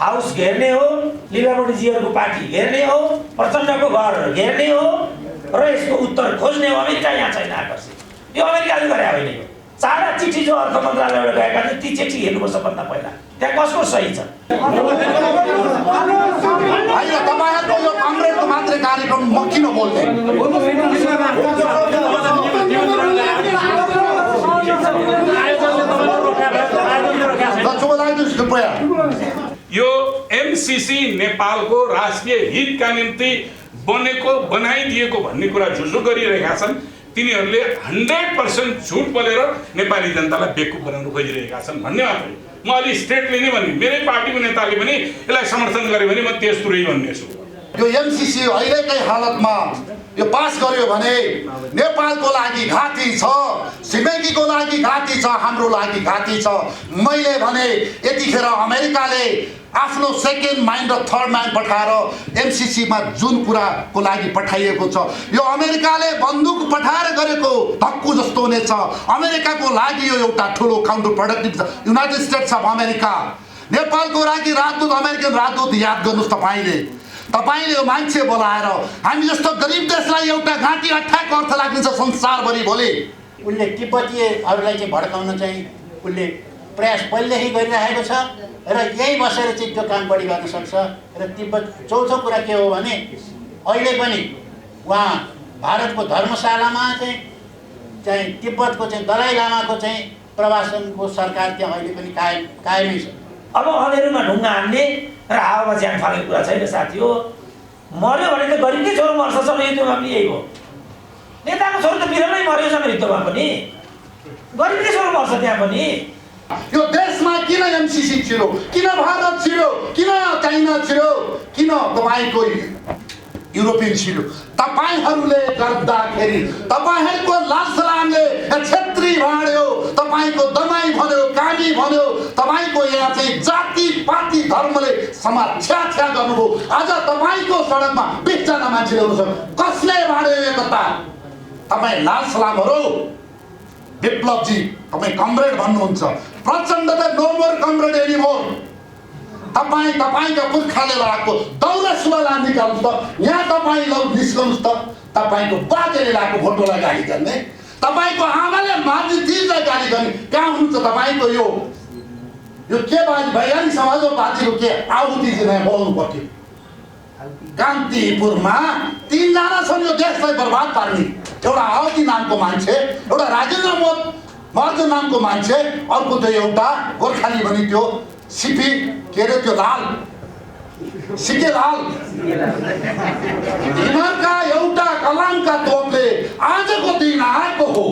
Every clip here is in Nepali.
हाउस घेर्ने हो, लिबरलजीहरूको पार्टी घेर्ने हो, प्रचण्डको घर घेर्ने हो र यसको उत्तर खोज्ने हो। अमेरिका यहाँ छैन आकर्षित। यो अमेरिकाले गरे होइन। यो 4 चिठी जो अर्थ मन्त्रालयबाट गएका थिए ती चिठी हेर्नुपर्छ भन्दा पहिला त्यहाँ कसको सही छ। तपाईहरुको यो कमरेडको मात्रै कार्यक्रम म किन बोल्दै यो एमसीसी नेपालको राष्ट्रिय हितका निम्ति बनेको बनाइदिएको भन्ने कुरा झुझु गरिरहेका छन्। तिनीहरूले 100% झुट बोलेर नेपाली जनतालाई बेवकुफ बनाउन खोजिरहेका छन् भन्ने मात्रै। म अलि स्ट्रेटली नै भने मेरै पार्टीको नेताले पनि यसलाई समर्थन गरे भने म तेजतुरै भन्ने छु। यो एमसीसी अहिलेकै हालतमा यो पास गर्यो भने नेपालको लागि घाती छ, छिमेकीको लागि घाती छ, हाम्रो लागि घाती छ। मैले भने यतिखेर अमेरिकाले आफ्नो सेकेन्ड माइन्ड र थर्ड माइन्ड पठाएर एमसीसीमा जुन कुराको लागि पठाइएको छ यो अमेरिकाले बन्दुक पठाएर गरेको धक्कु जस्तो हुनेछ। अमेरिकाको लागि यो एउटा ठुलो काउन्टर प्रोडक्टिभ छ। युनाइटेड स्टेट्स अफ अमेरिका नेपालको लागि राजदूत, अमेरिकन राजदूत याद गर्नुहोस् तपाईले यो मान्छे बोलाएर हामी जस्तो गरिब देशलाई एउटा घाँटी अट्याकको अर्थ लाग्ने छ संसारभरि। भोलि उनले तिब्बतीहरूलाई चाहिँ भड्काउन चाहिँ उनले प्रयास पहिलेदेखि गरिरहेको छ र यही बसेर चाहिँ त्यो काम बढी गर्न सक्छ। र तिब्बत चौथो कुरा के हो भने अहिले पनि उहाँ भारतको धर्मशालामा चाहिँ तिब्बतको चाहिँ दलाई लामाको चाहिँ प्रवासनको सरकार त्यहाँ अहिले पनि कायमै छ। अब अँधेरोमा ढुङ्गा हान्ने र हावामा ज्यान फाल्ने कुरा छैन साथी हो। मर्यो भने त गरिबकै छोरो मर्छ जनयुद्धमा पनि यही हो। नेताको छोरो त बिरलै मर्यो जनयुद्धमा पनि, गरिबकै छोरो मर्छ त्यहाँ पनि। यो देशमा किन एमसीसी छिरो, किन भारत छिरो, किन चाइना छिरो, किन तपाईको युरोपियन छिरो? तपाईहरूले गर्दाखेरि तपाईहरूको लासलामले क्षेत्री भाँड्यो, तपाईको दमाई भन्यो, कामी भन्यो, तपाईको यहाँ चाहिँ जाति पाति धर्मले समाज छ्या गर्नुभयो। आज तपाईको सडकमा 20 जना मान्छे ल्याउनु छ, कसले भाँड्यो एकता? तपाईँ लासलामहरू। विप्लवजी तपाईँ कमरेड भन्नुहुन्छ, प्रचण्ड त नो मोर कमरेड एनिमोर। तपाईका पुर्खाले लगाएको दौरा सुरुवाल निकाल्नु त यहाँ तपाईँ लौ निस्कनुहोस् त। तपाईको बाजेले लगाएको फोटोलाई गाली गर्ने, तपाईको आमाले माथि चिजलाई गाली गर्ने कहाँ हुनुहुन्छ? तपाईको यो के बाजी भैयानी समाजवादीको के आहुति चाहिँ बोलाउनु पर्थ्यो। कान्तिपुरमा 3 जना छन् यो देशलाई बर्बाद पार्ने। एउटा आहुति नामको मान्छे, एउटा राजेन्द्र महतो नामको मान्छे, अर्को त्यो एउटा गोर्खाली भनी त्यो सिपी के अरे त्यो लाल सिके लाल। यिनीहरूका एउटा कलामका तोपले आजको दिन आएको हो।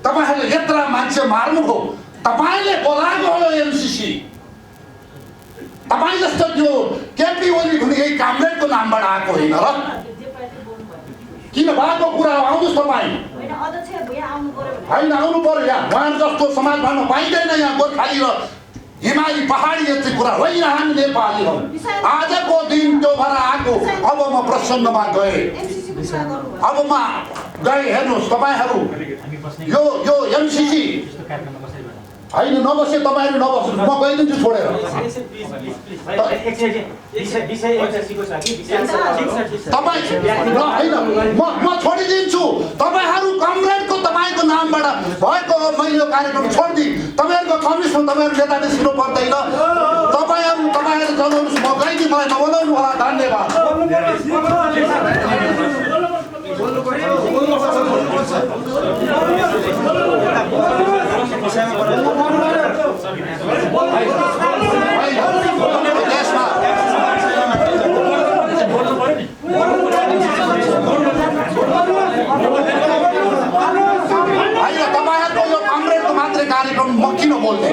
तपाईहरूले यत्रा मान्छे मार्नुभयो, तपाईले बोलाएको हो एमसीसी। तपाईँ जस्तो त्यो केपी ओली भन्ने यही कामरेडको नामबाट आएको होइन र? किन भएको कुरा आउनुहोस् तपाईँ। होइन आउनु पर्यो यहाँ। उहाँहरू जस्तो समाज भन्न पाइँदैन यहाँ। गोर्खाली र हिमाली पहाडी जस्तो कुरा होइन हामी नेपाली हौ। आजको दिन त्यो भएर आएको। अब म प्रसन्नमा गएँ, अब म गएँ। हेर्नुहोस् तपाईँहरू यो एमसीसी होइन नबसे, तपाईँहरू नबस्नु, म गइदिन्छु छोडेर। तपाईँ होइन म छोडिदिन्छु। तपाईँहरू कमरेडको तपाईँको नामबाट भएको हो मैले यो कार्यक्रम छोडिदिएँ। तपाईँहरूको कमिसमा तपाईँहरू नेता निस्किनु पर्दैन। तपाईँहरू चलाउनुहोस्, म गइदिएँ। मलाई नबोलाउनु होला। धन्यवाद। तपाईहरुको यो कमरेडको मात्रै कार्यक्रम म किन बोल्दै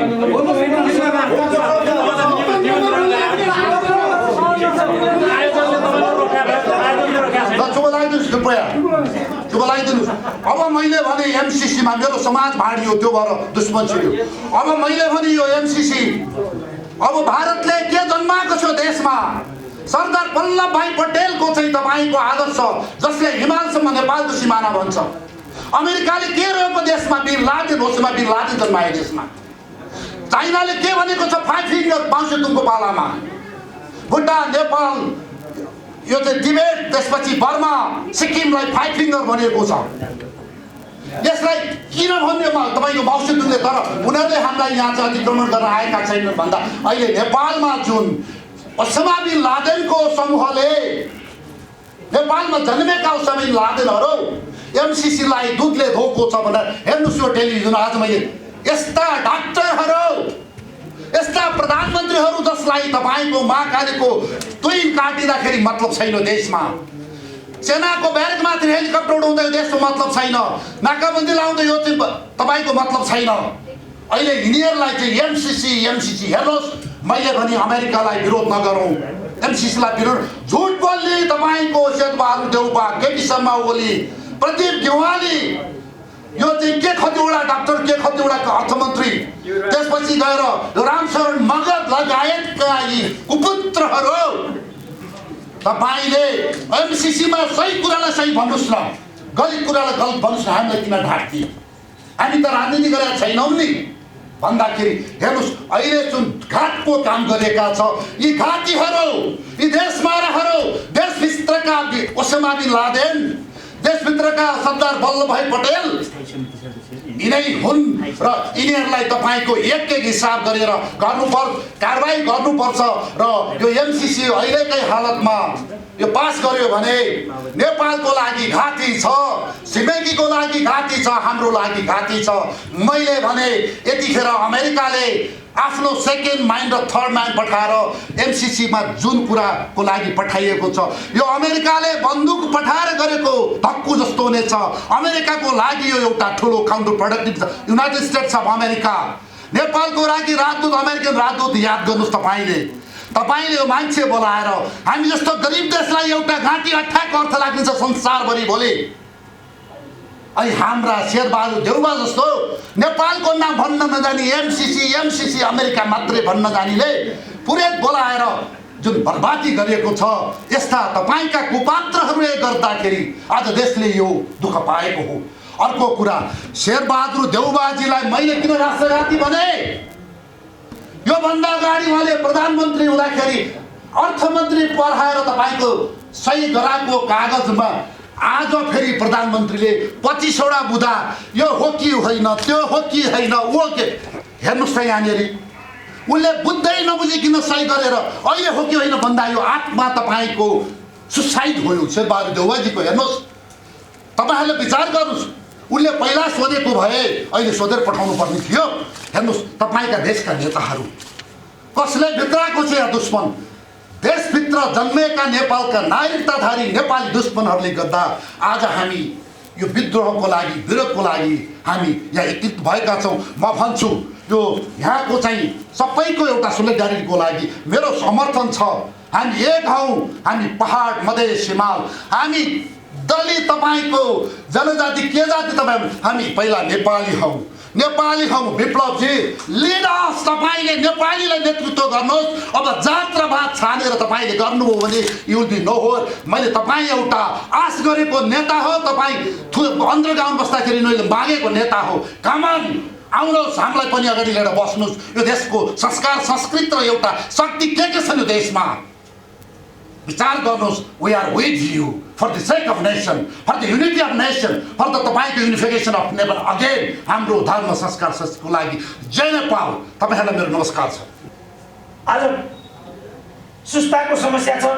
अब मैले भने एमसीसीमा मेरो समाज भाँडियो, त्यो भएर दुश्मन छिर्यो। अब मैले भने यो एमसीसी अब भारतले के जन्माएको छ देशमा? सरदार वल्लभ भाई पटेलको चाहिँ तपाईको आदर्श, जसले हिमालसम्म नेपालको सिमाना भन्छ। अमेरिकाले के रहेको देशमा? Bin Laden, Osama bin Laden जन्माए देशमा। चाइनाले के भनेको छ 5 फिङ्गर माउसेतुङको पालामा भुटान नेपाल यो चाहिँ तिब्बत त्यसपछि बर्मा सिक्किमलाई 5 फिङ्गर भनेको छ यसलाई किन भन्ने तपाईको माउसेतुङले तर उनीहरूले हामीलाई यहाँ चाहिँ अतिक्रमण गर्न आएका छैनन् भन्दा अहिले नेपालमा जुन ओसामा बिन लादेनको समूहले नेपालमा जन्मेका ओसामा बिन लादेनहरू एमसीसीलाई दुधले धोको छ भनेर हेर्नुहोस् यो टेलिभिजन आज मैले यस्ता डाक्टरहरू यस्ता प्रधानमन्त्रीहरू जसलाई तपाईँको महाकालीको तुइन काटिँदाखेरि मतलब छैन देशमा सेनाको ब्यारेकमाथि हेलिकप्टर उडाउँदा देशको मतलब छैन नाकाबन्दी लाउँदा यो चाहिँ तपाईँको मतलब छैन अहिले यिनीहरूलाई चाहिँ एमसीसी हेर्नुहोस् मैले भने अमेरिकालाई विरोध नगरौँ एमसीसीलाई विरोध झुट बोल्ने तपाईँको शेरबहादुर देउबा केपी शर्मा ओली प्रदीप गेवाली यो चाहिँ के कतिवटा डाक्टर के कतिवटा अर्थमन्त्री त्यसपछि गएर रामशरण मगध लगायतका यी कुपुत्रहरू तपाईँले एमसीसीमा सही कुरालाई सही भन्नुहोस् न गलत कुरालाई गलत भन्नुहोस् न हामीलाई किन ढाक्ने हामी त राजनीति गरेका छैनौँ नि भन्दाखेरि हेर्नुहोस् अहिले जुन घातको काम गरेका छ यी घातीहरू यी देशमाराहरू देशभित्रका Osama bin Laden देशभित्रका Sardar Vallabhbhai Patel यिनै हुन् र यिनीहरूलाई तपाईँको एक हिसाब गरेर कारबाही गर्नुपर्छ र यो एमसीसी अहिलेकै हालतमा यो पास गर्यो भने नेपालको लागि घाती छ छिमेकीको लागि घाती छ हाम्रो लागि घाती छ मैले भने यतिखेर अमेरिकाले आफ्नो सेकेन्ड माइन्ड र थर्ड माइन्ड पठाएर एमसीसीमा जुन कुराको लागि पठाइएको छ यो अमेरिकाले बन्दुक पठाएर गरेको धक्कु जस्तो हुनेछ अमेरिकाको लागि यो एउटा ठुलो काउन्टर प्रोडक्टिभ छ युनाइटेड स्टेट्स अफ अमेरिका नेपालको लागि राजदूत अमेरिकन राजदूत याद गर्नुहोस् तपाईँले यो मान्छे बोलाएर हामी जस्तो गरिब देशलाई एउटा घाँटी अट्ठाएको अर्थ लाग्ने छ संसारभरि भोलि अहिले हाम्रा शेरबहादुर देउबा जस्तो नेपालको नाम भन्न नजानी एमसीसी अमेरिका मात्रै भन्न जानीले पुरै बोलाएर जुन बर्बादी गरिएको छ यस्ता तपाईँका कुपात्रहरूले गर्दाखेरि आज देशले यो दुःख पाएको हो अर्को कुरा शेरबहादुर देउबाजीलाई मैले किन राष्ट्रघाती भने यो भन्दा अगाडि उहाँले प्रधानमन्त्री हुँदाखेरि अर्थमन्त्री पढाएर तपाईँको सही गराएको कागजमा आज फेरि प्रधानमन्त्रीले 25 वटा बुदा यो हो कि होइन त्यो हो कि होइन वो के हेर्नुहोस् त यहाँनिर उसले बुझ्दै नबुझिकन सही गरेर अहिले हो कि होइन भन्दा यो आत्मा तपाईँको सुसाइड हो शेरबहादुर देउबाजीको हेर्नुहोस् तपाईँहरूले विचार गर्नुहोस् उसले पहिला सोधेको भए अहिले सोधेर पठाउनु पर्ने थियो हेर्नुहोस् तपाईँका देशका नेताहरू कसले भित्राएको छ यहाँ दुश्मन देशभित्र जन्मेका नेपालका नागरिकताधारी नेपाली दुश्मनहरूले गर्दा आज हामी यो विद्रोहको लागि विरोधको लागि हामी यहाँ एकत्रित भएका छौँ म भन्छु यो यहाँको चाहिँ सबैको एउटा सोलिडारिटीको लागि मेरो समर्थन छ हामी एक हौँ हामी पहाड मधेस हिमाल हामी दलित तपाईँको जनजाति के जाति तपाईँ हामी पहिला नेपाली हौँ विप्लवजी लिडर्स तपाईँले नेपालीलाई नेतृत्व गर्नुहोस् अब जात र भात छानेर तपाईँले गर्नुभयो भने यु विल बी नो होर मैले तपाईँ एउटा आश गरेको नेता हो तपाईँ अन्तर्गाउँ बस्दाखेरि मैले मागेको नेता हो कमान आउनुहोस् हामीलाई पनि अगाडि लिएर बस्नुहोस् यो देशको संस्कार संस्कृति र एउटा शक्ति के छ यो देशमा विचार गर्नुहोस् we are with you for the sake of nation for the unity of nation for the तपाईँको युनिफिकेसन अफ नेसन अगेन हाम्रो धर्म संस्कार संस्कृतिको लागि जय नेपाल तपाईँहरूलाई मेरो नमस्कार छ आज सुस्ताको समस्या छ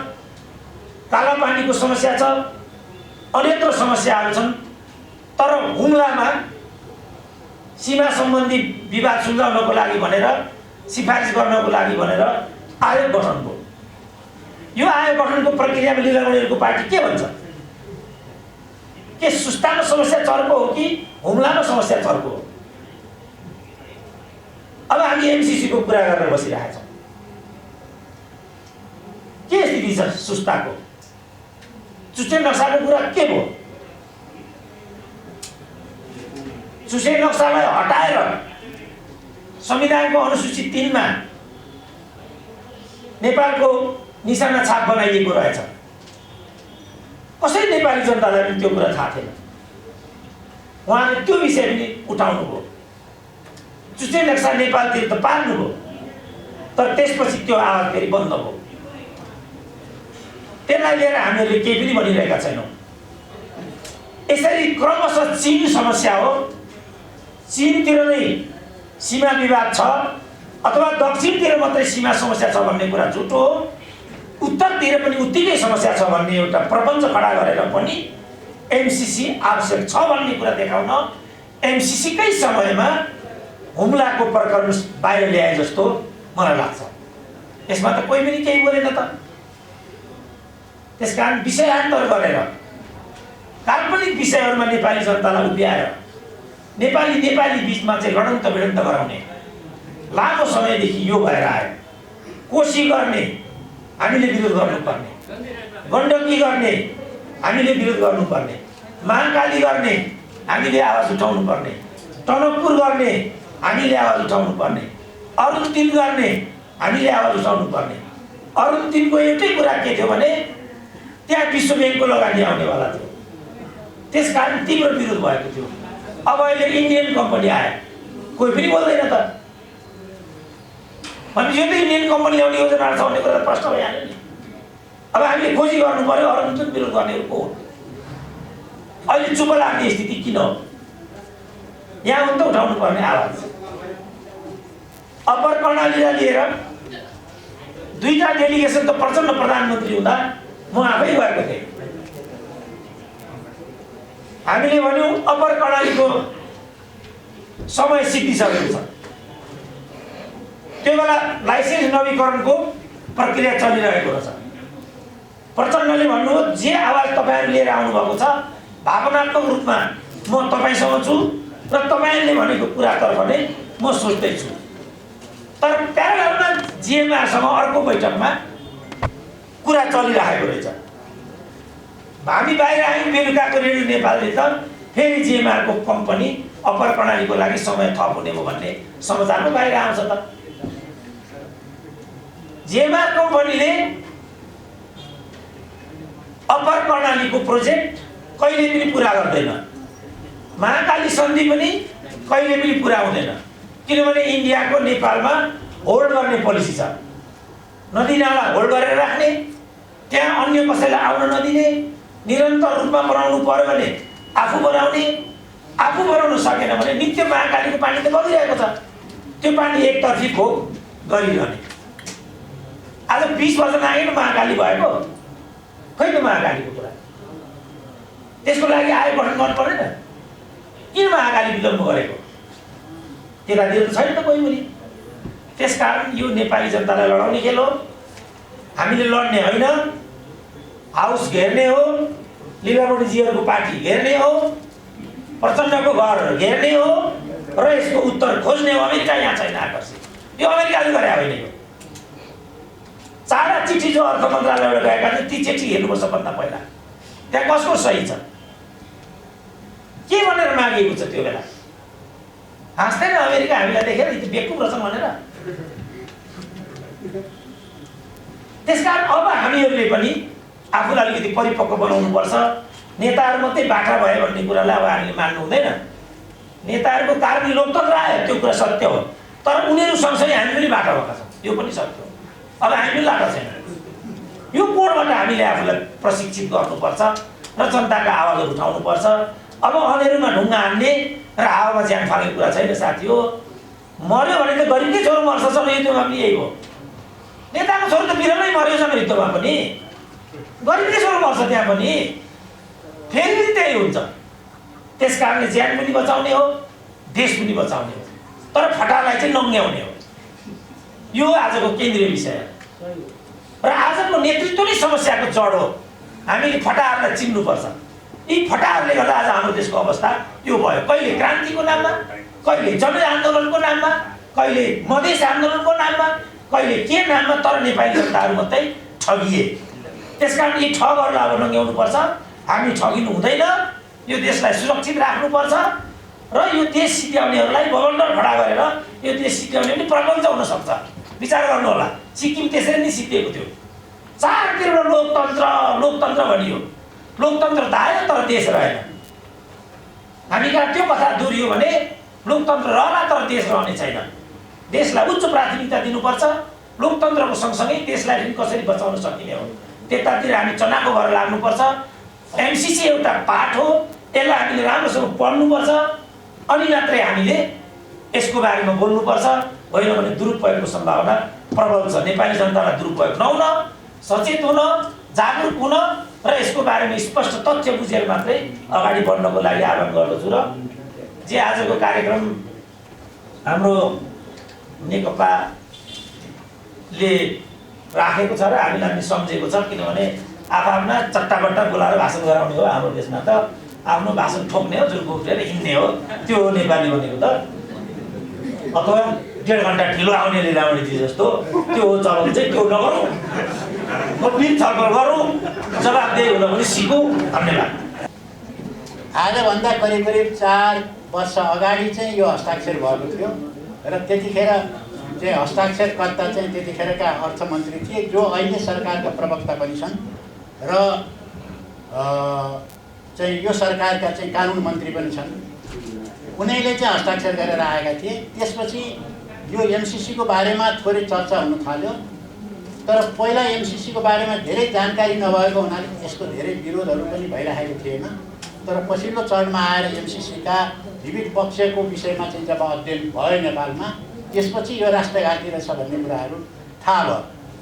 कालापानीको समस्या छ अनेक समस्याहरू छन् तर हुम्लामा सीमा सम्बन्धी विवाद सुल्झाउनको लागि भनेर सिफारिस गर्नको लागि भनेर आयोग गठन भयो यो आयोग गठनको प्रक्रियामा लिलामणिहरूको पार्टी के भन्छ के सुस्ताको समस्या चर्को हो कि हुम्लाको समस्या चर्को हो अब हामी एमसीसीको कुरा गरेर बसिरहेका छौँ के स्थिति छ सुस्ताको चुसे नक्साको कुरा के भयो चुसे नक्सालाई हटाएर संविधानको अनुसूची 3 मा नेपालको निशाना छाप बनाइएको रहेछ कसै नेपाली जनतालाई पनि त्यो कुरा थाहा थिएन उहाँले त्यो विषय पनि उठाउनु भयो चुचे नक्सा नेपालतिर त पार्नुभयो, तर त्यसपछि त्यो आवाज फेरि बन्द भयो। त्यसलाई लिएर हामीहरूले केही पनि भनिरहेका छैनौँ। यसरी क्रमशः चीन समस्या हो, चीनतिर नै सीमा विवाद छ अथवा दक्षिणतिर मात्रै सीमा समस्या छ भन्ने कुरा झुटो हो, उत्तरतिर पनि उत्तिकै समस्या छ भन्ने एउटा प्रपञ्च खडा गरेर पनि एमसीसी आवश्यक छ भन्ने कुरा देखाउन एमसीसीकै समयमा हुम्लाको प्रकरण बाहिर ल्याए जस्तो मलाई लाग्छ। यसमा त कोही पनि केही बोलेन त। त्यसकारण विषयान्तर गरेर काल्पनिक विषयहरूमा नेपाली जनतालाई उभ्याएर नेपाली बीचमा चाहिँ लडन्त भिडन्त गराउने लामो समयदेखि यो भएर आयो। कोशी गर्ने हामीले विरोध गर्नुपर्ने, गण्डकी गर्ने हामीले विरोध गर्नुपर्ने, महाकाली गर्ने हामीले आवाज उठाउनु पर्ने, टनकपुर गर्ने हामीले आवाज उठाउनु पर्ने, अरुण 3 गर्ने हामीले आवाज उठाउनु पर्ने। अरुण 3 को एउटै कुरा के थियो भने त्यहाँ विश्व ब्याङ्कको लगानी आउनेवाला थियो, त्यसकारण तीव्र विरोध भएको थियो। अब अहिले इन्डियन कम्पनी आयो, कोही पनि बोल्दैन त। भनेपछि यो त इन्डियन कम्पनी ल्याउने योजना छ भन्ने कुरा त प्रश्न भइहाल्यो नि। अब हामीले खोजी गर्नु पर्यो अरुण 3 विरोध गर्नेहरू को हो। अहिले चुप लाग्ने स्थिति किन हो? यहाँ त उठाउनु पर्ने आवाज। अप्पर कर्णालीलाई लिएर 2टा डेलिगेसन त प्रचण्ड प्रधानमन्त्री हुँदा म आफै गएको थिएँ। हामीले भन्यौँ अप्पर कर्णालीको समय सिद्धिसकेको छ, त्यो बेला लाइसेन्स नवीकरणको प्रक्रिया चलिरहेको रहेछ। प्रचण्डले भन्नुभयो जे आवाज तपाईँहरू लिएर आउनुभएको छ भावनात्मक रूपमा म तपाईँसँग छु र तपाईँले भनेको कुरातर्फ नै म सोच्दैछु। तर प्यारलमा जिएमआरसँग अर्को बैठकमा कुरा चलिरहेको रहेछ। हामी बाहिर आयौँ, बेलुकाको रेडियो नेपालले त फेरि जिएमआरको कम्पनी अप्पर कर्णालीको लागि समय थप हुने हो भन्ने समाचारमा बाहिर आउँछ त। जिएमआर कम्पनीले अप्पर कर्णालीको प्रोजेक्ट कहिले पनि पुरा गर्दैन, महाकाली सन्धि पनि कहिले पनि पुरा हुँदैन, किनभने इन्डियाको नेपालमा होल्ड गर्ने पोलिसी छ। नदी नाला होल्ड गरेर राख्ने, त्यहाँ अन्य कसैलाई आउन नदिने, निरन्तर रूपमा बनाउनु पर्यो भने आफू बनाउने, आफू बनाउन सकेन भने नित्य महाकालीको पानी त बगिरहेको छ, त्यो पानी एकतर्फी खोक गरिरहने। आज 20 वर्ष लागेन महाकाली भएको, खै त महाकालीको कुरा। त्यसको लागि आयोग गठन गर्नु पर्दैन? किन महाकाली विलम्ब गरेको? त्यतातिर त छैन त कोही पनि। त्यसकारण यो नेपाली जनतालाई लडाउने खेल हो। हामीले लड्ने होइन, हाउस घेर्ने हो, लीलावतीजीहरूको पार्टी घेर्ने हो, प्रचण्डको घर घेर्ने हो र यसको उत्तर खोज्ने हो। अमेरिका यहाँ छैन आकर्षित, यो अमेरिकाले गरे होइन। यो 4 चिठी जो अर्थ मन्त्रालयबाट गएका थिए ती चिठी हेर्नुपर्छ भन्दा पहिला त्यहाँ कसको सही छ, के भनेर मागिएको छ त्यो बेला। हाँस्दैन अमेरिका हामीलाई देखेर यो बेकुब रहेछ भनेर। त्यसकारण अब हामीहरूले पनि आफूलाई अलिकति परिपक्व बनाउनुपर्छ। नेताहरू मात्रै बाठा भयो भन्ने कुरालाई अब हामीले मान्नु हुँदैन। नेताहरूको कारण लोकतन्त्र आयो, त्यो कुरा सत्य हो, तर उनीहरू सँगसँगै हामी पनि बाठा भएका छौँ, यो पनि सत्य हो। अब हामी पनि लाटा छैन। यो कोडबाट हामीले आफूलाई प्रशिक्षित गर्नुपर्छ र जनताका आवाजहरू उठाउनुपर्छ। अब अँधेरोमा ढुङ्गा हान्ने र हावामा ज्यान फाल्ने कुरा छैन साथी हो। मर्यो भने त गरिबकै छोरो मर्छ, युद्धमा पनि यही हो। नेताको छोरो त बिरलै मर्यो युद्धमा पनि, गरिबकै छोरो मर्छ त्यहाँ पनि, फेरि पनि त्यही हुन्छ। त्यस कारणले ज्यान पनि बचाउने हो, देश पनि बचाउने हो, तर फटालाई चाहिँ नङ्ग्याउने हो। यो आजको केन्द्रीय विषय र आजको नेतृत्व नै समस्याको जड हो। हामीले फटाहरूलाई चिन्नुपर्छ। यी फटाहरूले गर्दा आज हाम्रो देशको अवस्था यो भयो। कहिले क्रान्तिको नाममा, कहिले जनआन्दोलनको नाममा, कहिले मधेस आन्दोलनको नाममा, कहिले के नाममा, तर नेपाली जनताहरू मात्रै ठगिए। त्यसकारण यी ठगहरूलाई अब नङ्ग्याउनुपर्छ। हामी ठगिनु हुँदैन, यो देशलाई सुरक्षित राख्नुपर्छ र यो देश सिध्याउनेहरूलाई बबन्डर खडा गरेर यो देश सिध्याउने पनि प्रपञ्च हुन सक्छ। विचार गर्नु होला, सिक्किम त्यसरी नै सिद्धिएको थियो। चारतिर लोकतन्त्र भनियो, लोकतन्त्र त आयो तर देश रहेन। हामी कहाँ त्यो कथा दोहोरियो भने लोकतन्त्र रहला तर देश रहने छैन। देशलाई उच्च प्राथमिकता दिनुपर्छ। लोकतन्त्रको सँगसँगै देशलाई पनि कसरी बचाउन सकिने हो त्यतातिर हामी चनाको भएर लाग्नुपर्छ। एमसीसी एउटा पाठ हो, यसलाई हामीले राम्रोसँग पढ्नुपर्छ अनि मात्रै हामीले यसको बारेमा बोल्नुपर्छ। होइन भने दुरुपयोगको सम्भावना प्रबल छ। नेपाली जनतालाई दुरुपयोग नहुन, सचेत हुन, जागरुक हुन र यसको बारेमा स्पष्ट तथ्य बुझेर मात्रै अगाडि बढ्नको लागि आह्वान गर्दछु। र जे आजको कार्यक्रम हाम्रो नेकपाले राखेको छ र हामीलाई पनि सम्झेको छ, किनभने आफ्ना चट्टाबट्टा बोलाएर भाषण गराउने हो। हाम्रो देशमा त आफ्नो भाषण ठोक्ने हो, जुर्को उठेर हिँड्ने हो, त्यो हो नेपाली भनेको त। अथवा 1.5 घन्टा ढिलो आउने लीलामणिजी जस्तो त्यो हो चलन चाहिँ। त्यो नगरौँ, गम्भीर छलफल गरौँ, जवाफदेही हुन पनि सिकौँ। धन्यवाद। आजभन्दा करिब 4 वर्ष अगाडि चाहिँ यो हस्ताक्षर भएको थियो र त्यतिखेर चाहिँ हस्ताक्षरकर्ता चाहिँ त्यतिखेरका अर्थमन्त्री थिए, जो अहिले सरकारका प्रवक्ता पनि छन् र चाहिँ यो सरकारका चाहिँ कानुन मन्त्री पनि छन्। उनीहरूले चाहिँ हस्ताक्षर गरेर आएका थिए। त्यसपछि यो एमसीसीको बारेमा थोरै चर्चा हुन थाल्यो, तर पहिला एमसीसीको बारेमा धेरै जानकारी नभएको हुनाले यसको धेरै विरोधहरू पनि भइरहेको थिएन। तर पछिल्लो चरणमा आएर एमसीसीका विविध पक्षको विषयमा चाहिँ जब अध्ययन भयो नेपालमा, त्यसपछि यो राष्ट्रघाती रहेछ भन्ने कुराहरू थाहा भयो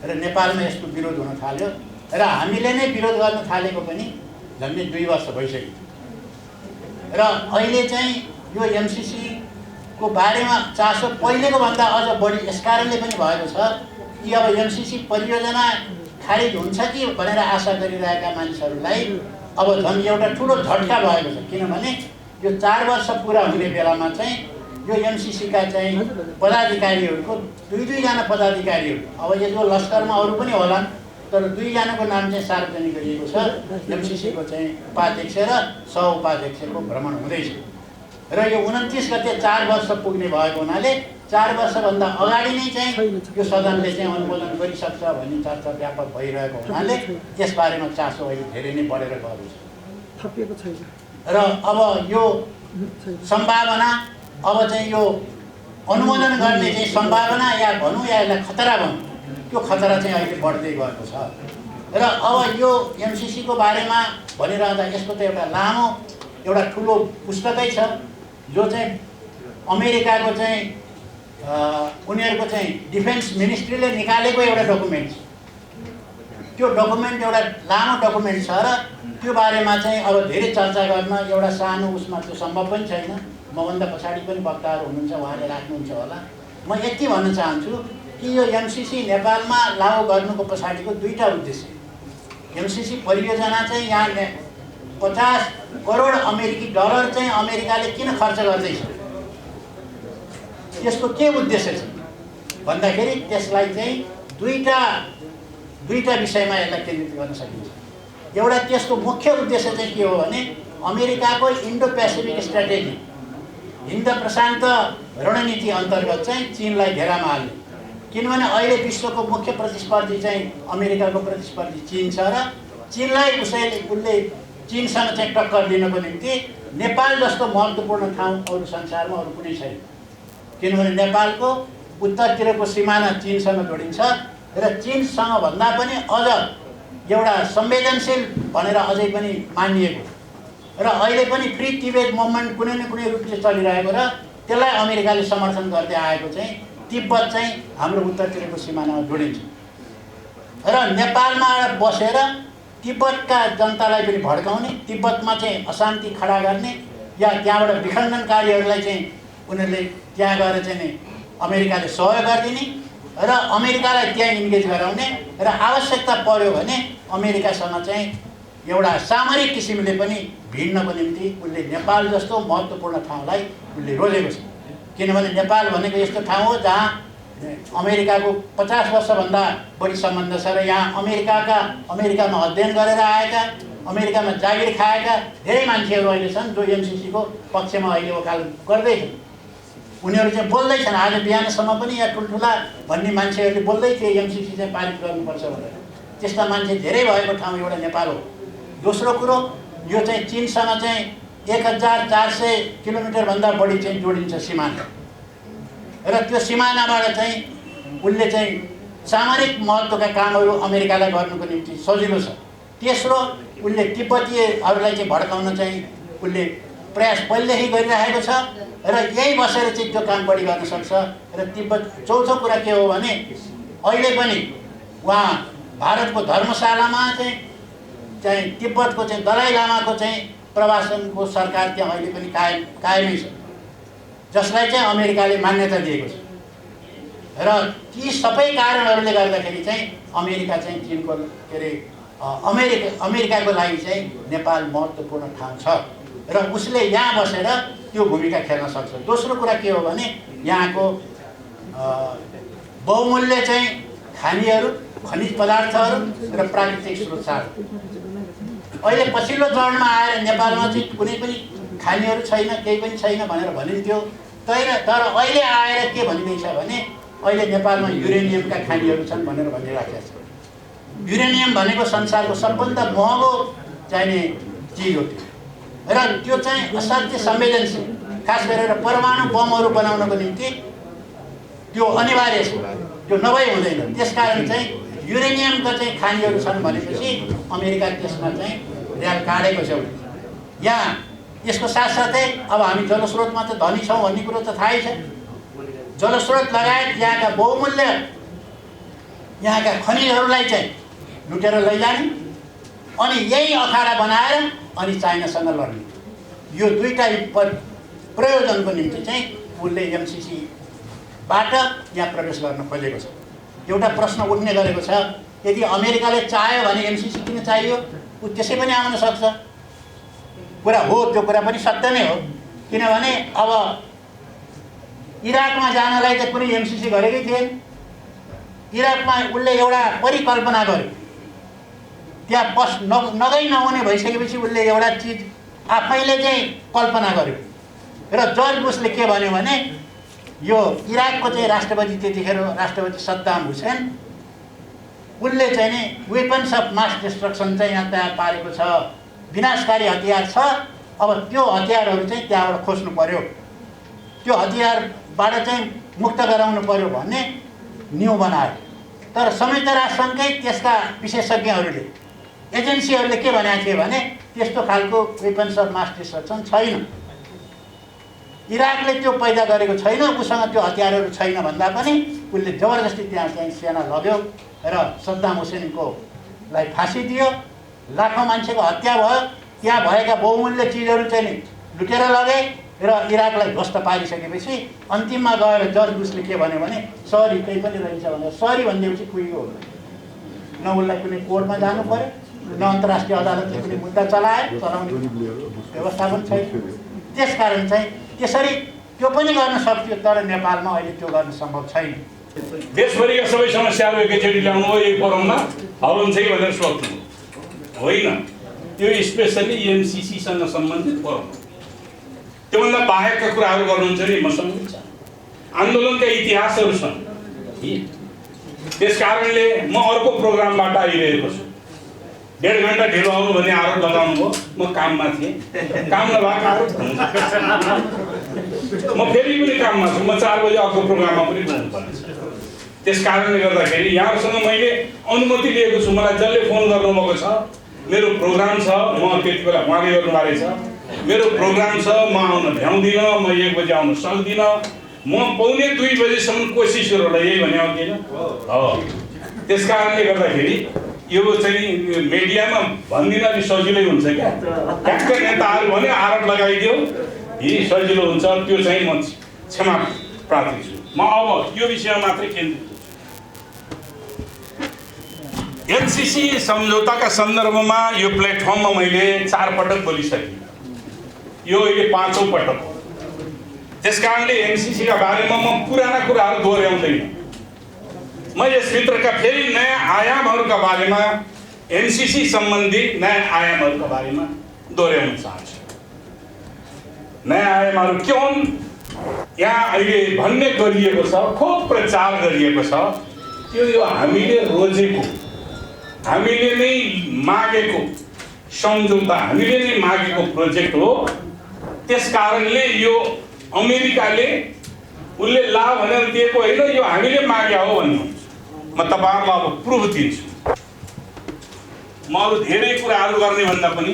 र नेपालमा यसको विरोध हुन थाल्यो र हामीले नै विरोध गर्न थालेको पनि झन्डै 2 वर्ष भइसक्यो। र अहिले चाहिँ यो एमसीसीको बारेमा चासो पहिलेको भन्दा अझ बढी यस कारणले पनि भएको छ कि अब एमसीसी परियोजना खारिज हुन्छ कि भनेर आशा गरिरहेका मानिसहरूलाई अब झन् एउटा ठुलो झट्का भएको छ। किनभने यो 4 वर्ष पुरा हुने बेलामा चाहिँ यो एमसीसीका चाहिँ पदाधिकारीहरूको 2 जना पदाधिकारीहरू, अब यो लस्करमा अरू पनि होलान्, तर 2 जनाको नाम चाहिँ सार्वजनिक गरिएको छ। एमसीसीको चाहिँ उपाध्यक्ष र सहउपाध्यक्षको भ्रमण हुँदैछ र यो 29 गते 4 वर्ष पुग्ने भएको हुनाले 4 वर्षभन्दा अगाडि नै चाहिँ यो सदनले चाहिँ अनुमोदन गरिसक्छ भन्ने चर्चा व्यापक भइरहेको हुनाले यसबारेमा चासो अहिले धेरै नै बढेर गएको छ। र अब यो सम्भावना, अब चाहिँ यो अनुमोदन गर्ने चाहिँ सम्भावना या भनौँ या यसलाई खतरा भनौँ, त्यो खतरा चाहिँ अहिले बढ्दै गएको छ। र अब यो एमसीसीको बारेमा भनिरहँदा यसको त एउटा लामो एउटा ठुलो पुस्तकै छ, जो चाहिँ अमेरिकाको चाहिँ उनीहरूको चाहिँ डिफेन्स मिनिस्ट्रीले निकालेको एउटा डकुमेन्ट छ। त्यो डकुमेन्ट एउटा लामो डकुमेन्ट छ र त्यो बारेमा चाहिँ अब धेरै चर्चा गर्न एउटा सानो उसमा त्यो सम्भव पनि छैन। मभन्दा पछाडि पनि वक्ताहरू हुनुहुन्छ, उहाँले राख्नुहुन्छ होला। म यति भन्न चाहन्छु कि यो एमसीसी नेपालमा लागू गर्नुको पछाडिको 2टा उद्देश्य। एमसीसी परियोजना चाहिँ यहाँ 50 करोड अमेरिकी डलर चाहिँ अमेरिकाले किन खर्च गर्दैछ, त्यसको के उद्देश्य छ भन्दाखेरि त्यसलाई चाहिँ दुईटा विषयमा यसलाई केन्द्रित गर्न सकिन्छ। एउटा त्यसको मुख्य उद्देश्य चाहिँ के हो भने अमेरिकाको इन्डो पेसिफिक स्ट्राटेजी, हिन्द प्रशान्त रणनीति अन्तर्गत चाहिँ चीनलाई घेरामा हाल्ने। किनभने अहिले विश्वको मुख्य प्रतिस्पर्धी चाहिँ अमेरिकाको प्रतिस्पर्धी चीन छ र चीनलाई उसले चीनसँग चाहिँ टक्कर दिनको निम्ति नेपाल जस्तो महत्त्वपूर्ण ठाउँ अरू संसारमा अरू कुनै छैन। किनभने नेपालको उत्तरतिरको सिमाना चीनसँग जोडिन्छ र चीनसँग भन्दा पनि अझ एउटा संवेदनशील भनेर अझै पनि मानिएको र अहिले पनि फ्री तिब्बत मुभमेन्ट कुनै न कुनै रूपले चलिरहेको र त्यसलाई अमेरिकाले समर्थन गर्दै आएको चाहिँ तिब्बत चाहिँ हाम्रो उत्तरतिरको सिमानामा जोडिन्छ र नेपालमा बसेर तिब्बतका जनतालाई पनि भड्काउने, तिब्बतमा चाहिँ अशान्ति खडा गर्ने या त्यहाँबाट विखण्डनकारीहरूलाई चाहिँ उनीहरूले त्यहाँ गएर चाहिँ अमेरिकाले सहयोग गरिदिने र अमेरिकालाई त्यहाँ इन्गेज गराउने र आवश्यकता पर्यो भने अमेरिकासँग चाहिँ एउटा सामरिक किसिमले पनि भिड्नको निम्ति उसले नेपाल जस्तो महत्त्वपूर्ण ठाउँलाई उसले रोजेको छ। किनभने नेपाल भनेको यस्तो ठाउँ हो जहाँ अमेरिकाको 50 वर्षभन्दा बढी सम्बन्ध छ र यहाँ अमेरिकामा अध्ययन गरेर आएका, अमेरिकामा जागिर खाएका धेरै मान्छेहरू अहिले छन् जो एमसीसीको पक्षमा अहिले वकालत गर्दैछन्। उनीहरू चाहिँ बोल्दैछन्, आज बिहानसम्म पनि यहाँ ठुल्ठुला भन्ने मान्छेहरूले बोल्दै थिए एमसीसी चाहिँ पारित गर्नुपर्छ भनेर। त्यस्ता मान्छे धेरै भएको ठाउँ एउटा नेपाल हो। दोस्रो कुरो, यो चाहिँ चीनसँग चाहिँ 1400 किलोमिटरभन्दा बढी चाहिँ जोडिन्छ सिमाना र त्यो सिमानाबाट चाहिँ उसले चाहिँ सामरिक महत्त्वका कामहरू अमेरिकालाई गर्नुको निम्ति सजिलो छ। तेस्रो, उसले तिब्बतीयहरूलाई चाहिँ भड्काउन चाहिँ उसले प्रयास पहिलेदेखि गरिरहेको छ र यही बसेर चाहिँ त्यो काम बढी गर्न सक्छ। र तिब्बत चौथो कुरा के हो भने अहिले पनि उहाँ भारतको धर्मशालामा चाहिँ तिब्बतको चाहिँ दलाई लामाको चाहिँ प्रवासनको सरकार त्यहाँ अहिले पनि कायमै छ, जसलाई चाहिँ अमेरिकाले मान्यता दिएको छ। र ती सबै कारणहरूले गर्दाखेरि चाहिँ अमेरिका चाहिँ चीनको के अरे अमेरिकाको लागि चाहिँ नेपाल महत्त्वपूर्ण ठाउँ छ र उसले यहाँ बसेर त्यो भूमिका खेल्न सक्छ। दोस्रो कुरा के हो भने यहाँको बहुमूल्य चाहिँ खानीहरू, खनिज पदार्थहरू र प्राकृतिक स्रोतहरू। अहिले पछिल्लो चरणमा आएर नेपालमा चाहिँ कुनै पनि खानीहरू छैन, केही पनि छैन भनेर भनिन्थ्यो। तर अहिले आएर के भनिँदैछ भने अहिले नेपालमा युरेनियमका खानीहरू छन् भनेर भनिराखेको छ। युरेनियम भनेको संसारको सबभन्दा महँगो चाहिने चिज हो र त्यो चाहिँ असाध्यै संवेदनशील, खास गरेर परमाणु बमहरू बनाउनको निम्ति त्यो अनिवार्य छ, त्यो नभई हुँदैन। त्यसकारण चाहिँ युरेनियमका चाहिँ खानीहरू छन् भनेपछि अमेरिका त्यसमा चाहिँ र्याल काटेको छ। यहाँ यसको साथसाथै अब हामी जलस्रोतमा त धनी छौँ भन्ने कुरो त थाहै छ। जलस्रोत लगायत यहाँका बहुमूल्य यहाँका खनिजहरूलाई चाहिँ लुटेर लैजाने अनि यही अखाडा बनाएर अनि चाइनासँग लड्ने, यो दुईटा प्रयोजनको निम्ति चाहिँ उसले एमसिसीबाट यहाँ प्रवेश गर्न खोजेको छ। एउटा प्रश्न उठ्ने गरेको छ, यदि अमेरिकाले चाह्यो भने एमसिसी किन चाहियो? ऊ त्यसै पनि आउन सक्छ। कुरा हो, त्यो कुरा पनि सत्य नै हो, किनभने अब इराकमा जानलाई त कुनै एमसिसी गरेकै थिएन। इराकमा उसले एउटा परिकल्पना गर्यो, त्यहाँ नगई नहुने भइसकेपछि उसले एउटा चिज आफैले चाहिँ कल्पना गर्यो र जर्ज बुशले के भन्यो भने यो इराकको चाहिँ राष्ट्रपति त्यतिखेर राष्ट्रपति सद्दाम हुसेन, उसले चाहिँ नि वेपन्स अफ मास डिस्ट्रक्सन चाहिँ यहाँ तयार पारेको छ, विनाशकारी हतियार छ। अब त्यो हतियारहरू चाहिँ त्यहाँबाट खोज्नु पर्यो, त्यो हतियारबाट चाहिँ मुक्त गराउनु पर्यो भन्ने न्यू बनायो। तर संयुक्त राष्ट्रसङ्घकै त्यसका विशेषज्ञहरूले, एजेन्सीहरूले के भनेको थिए भने त्यस्तो खालको वेपन्स अफ मास डिस्ट्रक्सन छैन, इराकले त्यो पैदा गरेको छैन, उसँग त्यो हतियारहरू छैन भन्दा पनि उसले जबरजस्ती त्यहाँ चाहिँ सेना लग्यो र सद्दाम हुसेनको फाँसी दियो, लाखौँ मान्छेको हत्या भयो, त्यहाँ भएका बहुमूल्य चिजहरू चाहिँ नि लुटेर लगे र इराकलाई ध्वस्त पारिसकेपछि अन्तिममा गएर जर्ज बुशले के भन्यो भने सरी केही पनि रहेछ भनेर सरी भनिदिएपछि कुहियो हुँदैन, न उसलाई कुनै कोर्टमा जानु पर्यो, न अन्तर्राष्ट्रिय अदालतले कुनै मुद्दा चलाउने व्यवस्था पनि छैन। त्यसकारण चाहिँ त्यसरी त्यो पनि गर्न सक्थ्यो, तर नेपालमा अहिले त्यो गर्न सम्भव छैन। देशभरिका सबै समस्याहरू एकैचोटि ल्याउनु हो यही फोरममा, हल हुन्छ कि भनेर सोध्नु होइन, यो स्पेसली एमसिसीसँग सम्बन्धित फोरम। त्योभन्दा बाहेकका कुराहरू गर्नुहुन्छ नि मसँग छ, आन्दोलनका इतिहासहरू छन्। त्यस कारणले म अर्को प्रोग्रामबाट आइरहेको छु। 1.5 घन्टा ढिलो आउनु भन्ने आरोप लगाउनु हो, म काममा थिएँ, काम नभएको आरोप हुन्छ। म फेरि पनि काममा छु, म 4 बजे अर्को प्रोग्राममा पनि जानुपर्छ। त्यस कारणले गर्दाखेरि यहाँसँग मैले अनुमति लिएको छु, मलाई जसले फोन गर्नुभएको छ, मेरो प्रोग्राम छ, म त्यति बेला उहाँले गर्नुभएको छ, मेरो प्रोग्राम छ, म आउन भ्याउँदिनँ, म 1 बजे आउन सक्दिनँ, म 1:45 बजेसम्म कोसिस गरौँ होला, यही भने आउँदिन हो। त्यस कारणले गर्दाखेरि यो चाहिँ मिडियामा भनिदिन अलि सजिलै हुन्छ क्या, ठ्याक्क नेताहरू भने आरोप लगाइदियो यी सजिलो हुन्छ, त्यो चाहिँ म क्षमा प्रार्थी छु। म अब यो विषयमा मात्रै केन्द्रित छु। एमसिसी सम्झौताका सन्दर्भमा यो प्लेटफर्ममा मैले 4 पटक बोलिसकेँ, यो अहिले 5औं पटक हो। त्यस कारणले एमसिसीका बारेमा म पुराना कुराहरू दोहोऱ्याउँदैन, म यसभित्रका फेरि नयाँ आयामहरूका बारेमा, एमसिसी सम्बन्धी नयाँ आयामहरूका बारेमा दोहोऱ्याउन चाहन्छु। नयाँ आयामहरू के हुन् यहाँ अहिले भन्ने गरिएको छ, खुब प्रचार गरिएको छ, त्यो यो हामीले रोजेको, हामीले नै मागेको सम्झौता, हामीले नै मागेको प्रोजेक्ट हो त्यस कारणले यो अमेरिकाले उसले ला भनेर दिएको होइन, यो हामीले मागे हो भन्नुहुन्छ। म तपाईँहरूलाई अब प्रुफ दिन्छु। म अरू धेरै कुराहरू गर्ने भन्दा पनि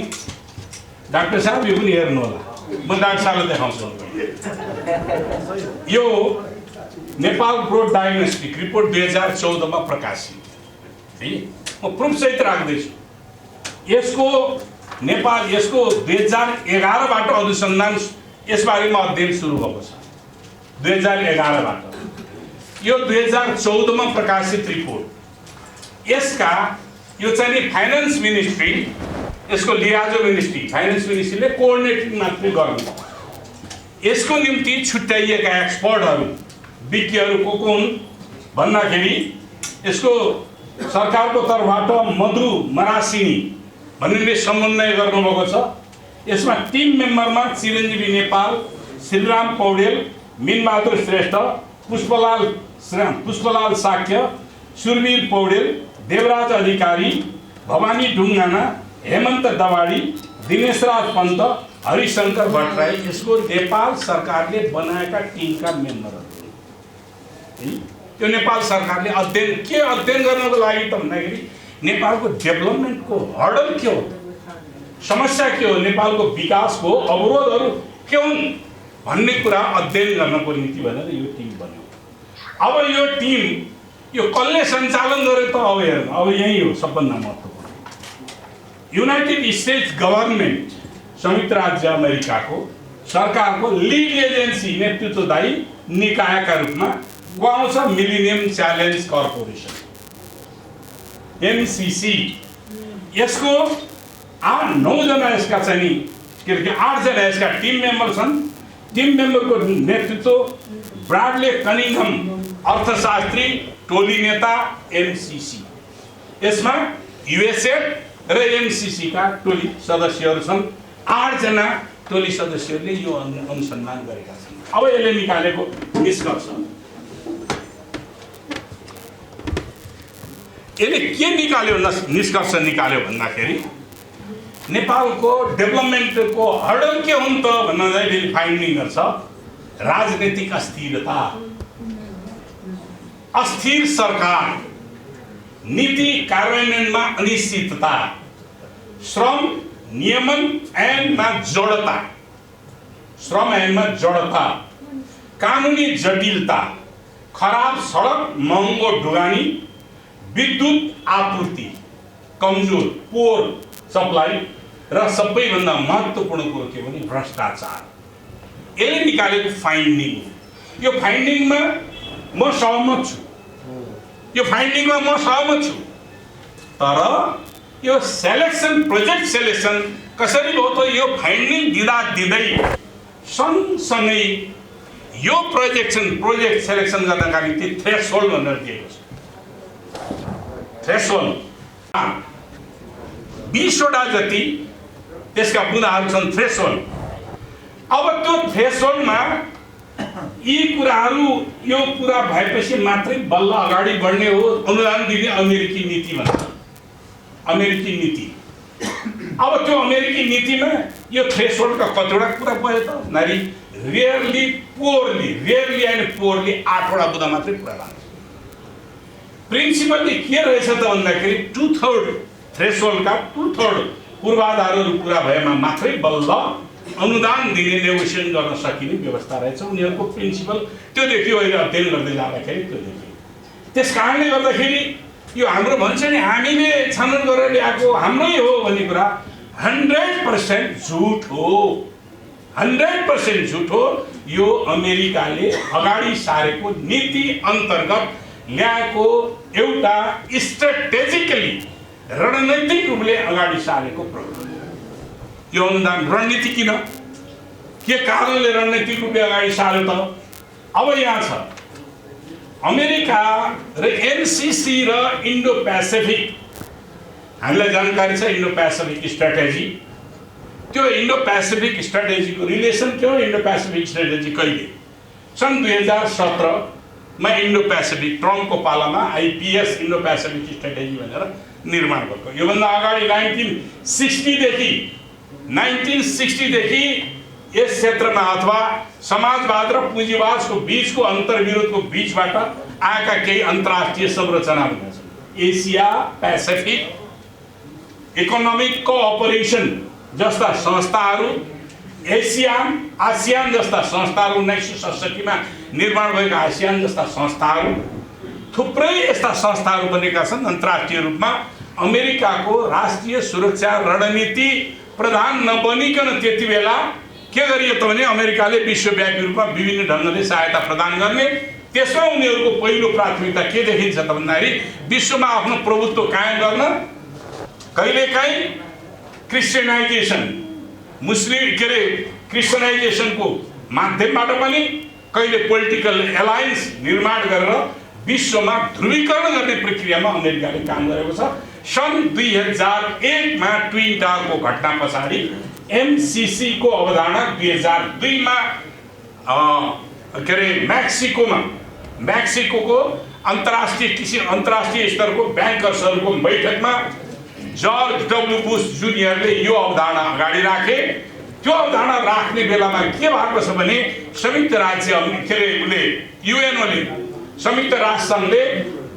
डाक्टर साहब यो पनि हेर्नु होला, म डाक्टर साहबलाई देखाउँछु। यो नेपाल ब्रोड डायग्नोस्टिक रिपोर्ट 2014 मा प्रकाशित है, म प्रुफ सहित राख्दैछु। यसको 2011 बाट अनुसन्धान यसबारेमा अध्ययन सुरु भएको छ। 2011 बाट यो 2014 मा प्रकाशित रिपोर्ट। यसका यो चाहिँ फाइनान्स मिनिस्ट्री, यसको लियाजो मिनिस्ट्री, फाइनान्स मिनिस्ट्रीले कोअर्डिनेटिङ मात्रै गर्नु। यसको निम्ति छुट्याइएका एक्सपर्टहरू विज्ञहरू को हुन् भन्दाखेरि यसको सरकारको तर्फबाट मधु मरासिनी भन्नेले समन्वय गर्नुभएको छ। यसमा टिम मेम्बरमा चिरञ्जीवी नेपाल, श्रीराम पौडेल, मिनबहादुर श्रेष्ठ, पुष्पलाल साक्य, सुरवीर पौडेल, देवराज अधिकारी, भवानी ढुङ्गाना, हेमन्त दवाडी, दिनेशराज पन्त, हरिशंकर भट्टराई यसको नेपाल सरकारले बनाएका टिमका मेम्बरहरू। त्यो नेपाल सरकारले अध्ययन गर्नको लागि त भन्दाखेरि नेपालको डेभलपमेन्टको हर्डल के हो, समस्या के हो, नेपालको विकासको अवरोधहरू के हुन् भन्ने कुरा अध्ययन गर्नको निम्ति भनेर यो टिम बन्यो। अब यो टिम यो कसले सञ्चालन गरे त अब हेर्नु, अब यही हो सबभन्दा महत्त्वपूर्ण। युनाइटेड स्टेट्स गभर्नमेन्ट, संयुक्त राज्य अमेरिकाको सरकारको लिड एजेन्सी नेतृत्वदायी निकायका रूपमा को आउँछ मिलेनियम च्यालेन्ज कर्पोरेसन, MCC। यसको 9 जना यसका चाहिँ के अरे 8 जना यसका टिम मेम्बर छन्। टिम मेम्बरको नेतृत्व ब्राडले कनिङहम अर्थशास्त्री, टोली नेता, MCC। यसमा USAID र MCC का टोली सदस्यहरू छन्। 8 जना टोली सदस्यहरूले यो अनुसन्धान गरेका छन्। अब यसले निकालेको निष्कर्ष, यसले के निकाल्यो, निष्कर्ष निकाल्यो भन्दाखेरि नेपालको डेभलपमेन्टको हर्डल के हुन् त भन्दाखेरि फाइन्डिङ गर्छ। राजनीतिक अस्थिरता, अस्थिर सरकार, नीति कार्यान्वयनमा अनिश्चितता, श्रम नियमन ऐनमा जडता, कानुनी जटिलता, खराब सडक, महँगो ढुगानी, विद्युत आपूर्ति कमजोर, पोर सप्लाई र सबैभन्दा महत्त्वपूर्ण कुरो के भने भ्रष्टाचार। यसले निकालेको फाइन्डिङ। यो फाइन्डिङमा म सहमत छु, तर यो सेलेक्सन, प्रोजेक्ट सेलेक्सन कसरी हो त यो फाइन्डिङ दिँदै सँगसँगै यो प्रोजेक्ट सेलेक्सन गर्नका निम्ति थ्रेसहोल्ड भनेर दिएको छ। थ्रेसहोल्ड 20 वटा जति त्यसका बुँदाहरू छन् थ्रेसहोल्ड। अब त्यो थ्रेसहोल्डमा यी कुराहरू यो कुरा भएपछि मात्रै बल्ल अगाडि बढ्ने हो अनुदान दिने अमेरिकी नीति भन्छ। अमेरिकी नीति, अब त्यो अमेरिकी नीतिमा यो थ्रेसहोल्डका कतिवटा कुरा भयो त नारी रेयरली एन्ड पोरली 8 वटा बुँदा मात्रै पुरा लाग्छ। प्रिन्सिपलले के रहेछ त भन्दाखेरि 2/3 थ्रेसहोल्डका 2/3 पूर्वाधारहरू पुरा भएमा मात्रै बल्ल अनुदान दिने नेगोसिएसन गर्न सकिने व्यवस्था रहेछ। उनीहरूको प्रिन्सिपल त्यो देखियो, अहिले अध्ययन गर्दै जाँदाखेरि त्यो देखियो। त्यस कारणले गर्दाखेरि यो हाम्रो भन्छ नि हामीले छानबिन गरेर ल्याएको हाम्रै हो भन्ने कुरा 100% झुट हो, 100% झुट हो। यो अमेरिकाले अगाडि सारेको नीति अन्तर्गत ल्याएको एउटा स्ट्रेटेजिकली रणनैतिक रूपले अगाडि सारेको प्रोग्राम। यो अनुदान रणनीति किन, के कारणले रणनैतिक रूपले अगाडि सार्यो त? अब यहाँ छ अमेरिका र MCC र इन्डो पेसिफिक, हामीलाई जानकारी छ इन्डो पेसिफिक स्ट्राटेजी। त्यो इन्डो पेसिफिक स्ट्राटेजीको रिलेसन के हो? इन्डो पेसिफिक स्ट्राटेजी कहिले? सन् 2017 मा इन्डो पेसिफिक ट्रम्पको पालामा IPS इन्डो पेसिफिक स्ट्राटेजी भनेर निर्माण भएको। योभन्दा अगाडि 1960 देखि यस क्षेत्रमा अथवा समाजवाद र पुँजीवादको बीचको अन्तर्विरोधको बीचबाट आएका केही अन्तर्राष्ट्रिय संरचनाहरू छन्। एसिया पेसिफिक इकोनोमिक कोअपरेसन जस्ता संस्थाहरू, आसियान जस्ता संस्थाहरू, 1967 मा निर्माण भएका आसियान जस्ता संस्थाहरू, थुप्रै यस्ता संस्थाहरू बनेका छन्। अन्तर्राष्ट्रिय रूपमा अमेरिकाको राष्ट्रिय सुरक्षा रणनीति प्रधान नबनिकन त्यति बेला के गरियो त भने अमेरिकाले विश्वव्यापी रूपमा विभिन्न ढङ्गले सहायता प्रदान गर्ने। त्यसमा उनीहरूको पहिलो प्राथमिकता के देखिन्छ त भन्दाखेरि विश्वमा आफ्नो प्रभुत्व कायम गर्न, कहिलेकाहीँ क्रिस्चियनाइजेसन क्रिस्चियनाइजेसनको माध्यमबाट पनि, कहिले पोलिटिकल एलायन्स निर्माण गरेर विश्वमा ध्रुवीकरण गर्ने प्रक्रियामा अमेरिकाले काम गरेको छ। सन् 2001 मा ट्विन टावरको घटना पछाडि एमसिसी को अवधारणा 2002 मा मेक्सिको अन्तर्राष्ट्रिय स्तरको ब्याङ्कर्सहरूको बैठकमा जर्ज डब्ल्यू बुश जुनियरले यो अवधारणा अगाडि राखे। त्यो अवधारणा राख्ने बेलामा के भएको छ भने संयुक्त राष्ट्र सङ्घले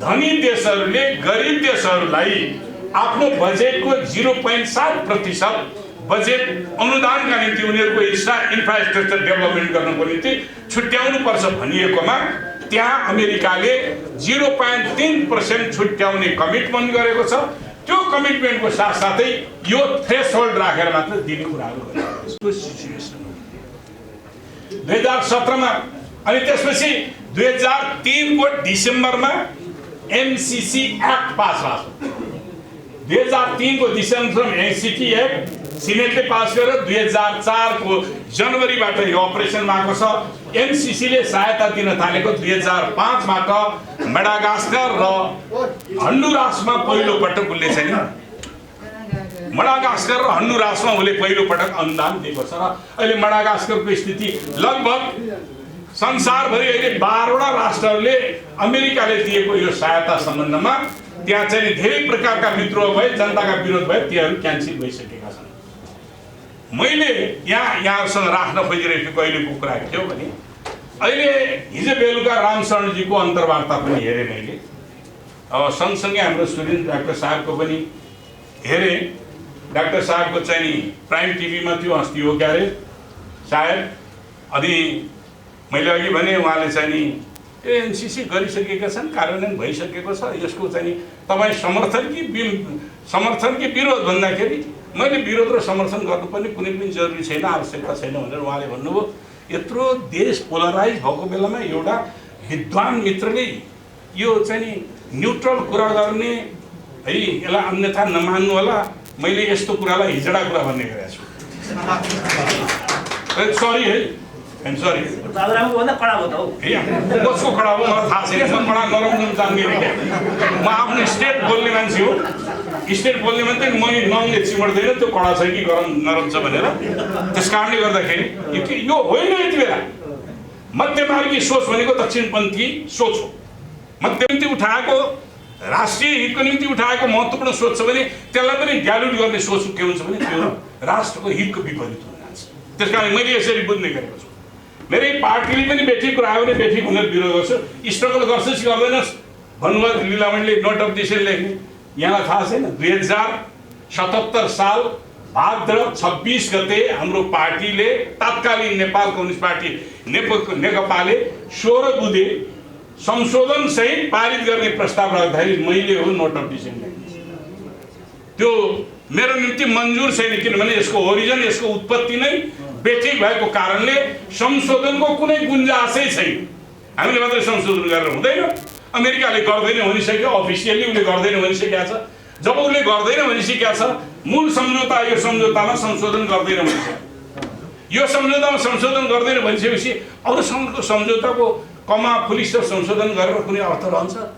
धनी देशहरूले गरिब देशहरूलाई आफ्नो बजेटको 0.7% बजेट अनुदानका निम्ति उनीहरूको इन्फ्रास्ट्रक्चर डेभलपमेन्ट गर्नको निम्ति छुट्याउनु पर्छ भनिएकोमा त्यहाँ अमेरिकाले 0.3% छुट्याउने कमिटमेन्ट गरेको छ। त्यो कमिटमेन्टको साथसाथै यो थ्रेसहोल्ड राखेर मात्र दिने कुराहरू गरेको छ। सिचुएसन 2017 मा अनि त्यसपछि 2003 को डिसेम्बरमा एमसिसी एक्ट पास भएको। 2003 को डिसेम्बरमा एमसिसी एक्ट सिनेटले पास गरेर 2004 को जनवरीबाट यो अपरेसनमा आएको छ। एमसिसीले सहायता दिन थालेको 2005 बाट मेडागास्कर र हन्डुरासमा पहिलो पटक उसले चाहिँ मेडागास्कर र हन्डुरासमा उसले पहिलो पटक अनुदान दिएको छ। र अहिले मेडागास्करको स्थिति लगभग संसारभरि अहिले 12वटा राष्ट्रहरूले अमेरिकाले दिएको यो सहायता सम्बन्धमा त्यहाँ चाहिँ धेरै प्रकारका विद्रोह भए, जनताका विरोध भए, तीहरू क्यान्सल भइसकेका छन्। मैले यहाँसँग राख्न खोजिरहेको अहिलेको कुरा के हो भने अहिले हिजो बेलुका रामशरणजीको अन्तर्वार्ता पनि हेरेँ मैले। सँगसँगै हाम्रो सुरेन्द्र डाक्टर साहबको पनि हेरेँ। डाक्टर साहबको चाहिँ नि प्राइम टिभीमा थियो, अस्ति हो क्या अरे सायद। अनि मैले अघि भने उहाँले चाहिँ नि एनसिसी गरिसकेका छन्, कार्यान्वयन भइसकेको छ, यसको चाहिँ नि तपाईँ समर्थन कि विरोध भन्दाखेरि मैले विरोध र समर्थन गर्नुपर्ने कुनै पनि जरुरी छैन, आवश्यकता छैन भनेर उहाँले भन्नुभयो। यत्रो देश पोलराइज भएको बेलामा एउटा विद्वान मित्रले यो चाहिँ नि न्युट्रल कुरा गर्ने है, यसलाई अन्यथा नमान्नु होला, मैले यस्तो कुरालाई हिजडा कुरा भन्ने गरेको छु। सरी है, आइएम सरी। कसको कडा हो मलाई थाहा छैन, म कडा नरम जान्ने म आफ्नो स्टेट बोल्ने मान्छे हो। स्टेट बोल्ने मान्छे मैले नङले चिमड्दैन त्यो कडा छ कि गरम नरम छ भनेर। त्यस कारणले गर्दाखेरि यो होइन। यति बेला मध्यमार्गी सोच भनेको दक्षिणपन्थी सोच हो। मध्यपन्थी उठाएको राष्ट्रिय हितको निम्ति उठाएको महत्त्वपूर्ण सोच छ भने त्यसलाई पनि ग्यालुट गर्ने सोच के हुन्छ भने त्यो राष्ट्रको हितको विपरीत हुन जान्छ। त्यस कारण मैले यसरी बुझ्ने गरेको छु। मेरै पार्टीले पनि बेठिक कुरा आयो भने बेठिक हुने विरोध गर्छु। स्ट्रगल गर्छस् कि गर्दैनस् भन्नुभयो लीलामणिले नोट अफ डिसिसन लेख्ने। यहाँलाई थाहा छैन 2077 साल भाद्र 26 गते हाम्रो पार्टीले तत्कालीन नेपाल कम्युनिस्ट पार्टी नेकपाले 16 बुँदे संशोधन सहित पारित गर्ने प्रस्ताव राख्दाखेरि मैले हो नोट अफ डिसिसन लेख्ने। त्यो मेरो निम्ति मन्जुर छैन, किनभने यसको ओरिजिन, यसको उत्पत्ति नै बेठिक भएको कारणले संशोधनको कुनै गुन्जासै छैन। हामीले मात्रै संशोधन गरेर हुँदैन। अमेरिकाले गर्दैन भनिसक्यो, अफिसियली उसले गर्दैन भनिसकेको छ। जब उसले गर्दैन भनिसकेको छ, मूल सम्झौता यो सम्झौतामा संशोधन गर्दैन भनिसक्यो। यो सम्झौतामा संशोधन गर्दैन भनिसकेपछि अरू सम्झौताको कमा पुलिस संशोधन गरेर कुनै अर्थ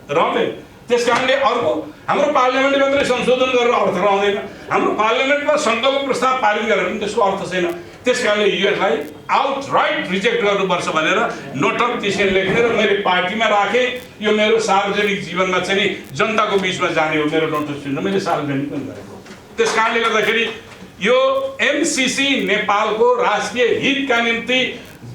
रहँदैन। त्यस कारणले अर्को हाम्रो पार्लियामेन्टले मात्रै संशोधन गरेर अर्थ रहँदैन। हाम्रो पार्लियामेन्टमा सङ्कल्प प्रस्ताव पारित गरेर पनि त्यसको अर्थ छैन। त्यस कारणले यसलाई आउटराइट रिजेक्ट गर्नुपर्छ भनेर नोट अफ डिसिसन लेख्ने र मैले पार्टीमा राखेँ। यो मेरो सार्वजनिक जीवनमा चाहिँ नि जनताको बिचमा जाने हो मेरो नोट अफ डिसिसन, मैले सार्वजनिक पनि गरेको। त्यस कारणले गर्दाखेरि यो एमसीसी नेपालको राष्ट्रिय हितका निम्ति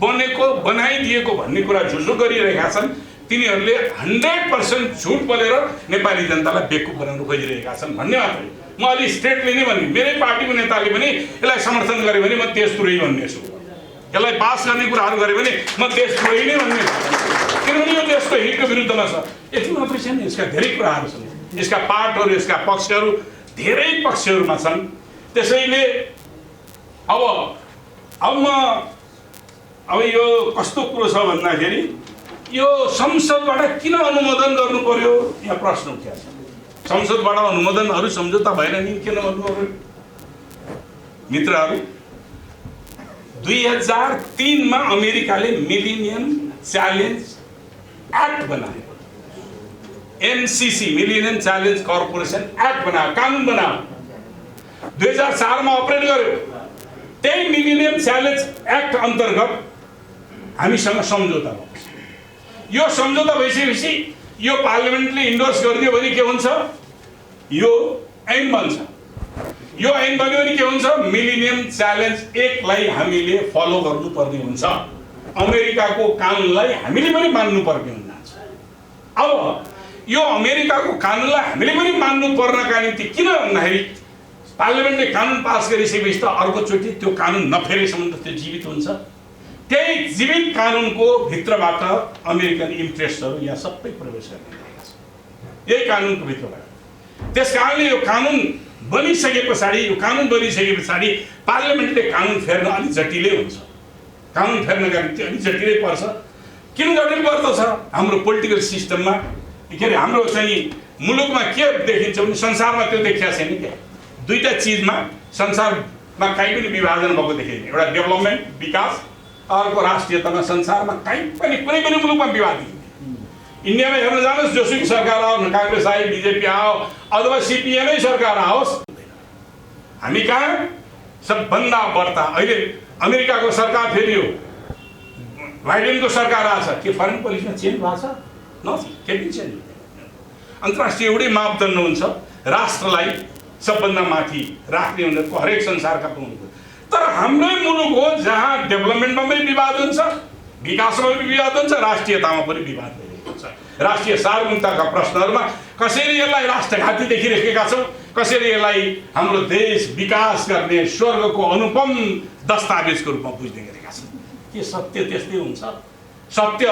बनेको बनाइदिएको भन्ने कुरा झुझु गरिरहेका छन्। तिनीहरूले 100% झुट बोलेर नेपाली जनतालाई बेवकुफ बनाउन खोजिरहेका छन् भन्ने मात्रै। म अलि स्ट्रेटली नै भन्ने, मेरै पार्टीको नेताले पनि यसलाई समर्थन गरे भने म देशद्रोही भन्ने छु, यसलाई पास गर्ने कुराहरू गरे भने म देशद्रोही नै भन्ने छु, किनभने यो देशको हितको विरुद्धमा छ। यति मात्रै छैन, यसका धेरै कुराहरू छन्, यसका पार्टहरू, यसका पक्षहरू धेरै पक्षहरूमा छन्। त्यसैले अब यो कस्तो कुरो छ भन्दाखेरि यो संसदबाट किन अनुमोदन गर्नु पर्यो यहाँ प्रश्न उठ्या छ। संसदबाट अनुमोदनहरू सम्झौता भएन नि किन गर्नु पर्यो मित्रहरू? 2003 मा अमेरिकाले मिलेनियम च्यालेन्ज एक्ट बनायो, MCC millennium challenge corporation act बनायो, कानुन बनायो, 2004 मा अपरेट गर्यो। त्यही मिलेनियम च्यालेन्ज एक्ट अन्तर्गत हामीसँग सम्झौता भयो। यो सम्झौता भइसकेपछि यो पार्लियामेन्टले इन्डोर्स गरिदियो भने के हुन्छ? यो ऐन बन्छ। यो ऐन बन्यो भने के हुन्छ? मिलेनियम च्यालेन्ज एक्टलाई हामीले फलो गर्नुपर्ने हुन्छ, अमेरिकाको कानुनलाई हामीले पनि मान्नुपर्ने हुन्छ। अब यो अमेरिकाको कानुनलाई हामीले पनि मान्नु पर्नका निम्ति किन भन्दाखेरि पार्लियामेन्टले कानुन पास गरिसकेपछि त अर्कोचोटि त्यो कानुन नफेरेसम्म त त्यो जीवित हुन्छ। त्यही जीवित कानुनको भित्रबाट अमेरिकन इन्ट्रेस्टहरू यहाँ सबै प्रवेश गरिरहेका छन्, यही कानुनको भित्रबाट। त्यस कारणले यो कानुन बनिसके पछाडि पार्लियामेन्टले कानुन फेर्न अलिक जटिलै हुन्छ। कानुन फेर्नका निम्ति अलिक जटिलै पर्छ। किन जटिल पर्दछ? हाम्रो पोलिटिकल सिस्टममा के अरे हाम्रो चाहिँ मुलुकमा के देखिन्छ भने संसारमा त्यो देखिया छैन क्या। दुईटा चिजमा संसारमा कहीँ पनि विभाजन भएको देखिन्छ, एउटा डेभलपमेन्ट विकास, अर्को राष्ट्रियतामा। संसारमा कहीँ पनि कुनै पनि मुलुकमा विवाद देखिन्छ। इन्डियामा हेर्न जानुहोस्, जोसुकै सरकार आओ, काङ्ग्रेस आयो, बिजेपी आओ अथवा सिपिएमै सरकार आओस्, हामी कहाँ सबभन्दा बढ्ता अहिले अमेरिकाको सरकार फेरियो, बाइडेनको सरकार आछ, के फरेन पोलिसीमा चेन्ज भएको छ? नथि, केही पनि चेन्ज हुँदैन। अन्तर्राष्ट्रिय एउटै मापदण्ड हुन्छ, राष्ट्रलाई सबभन्दा माथि राख्ने उनीहरूको हरेक संसारका हुनुहुन्छ। तर हाम्रै मुलुक हो जहाँ डेभलपमेन्टमा पनि विवाद हुन्छ, विकासमा पनि विवाद हुन्छ, राष्ट्रियतामा पनि विवाद भइरहेको हुन्छ। राष्ट्रिय सार्वभौमिकताका प्रश्नहरूमा कसरी यसलाई राष्ट्रघाती देखिरहेका छौँ, कसरी यसलाई हाम्रो देश विकास गर्ने स्वर्गको अनुपम दस्तावेजको रूपमा बुझ्दै गरेका छौँ। के सत्य त्यस्तै हुन्छ? सत्य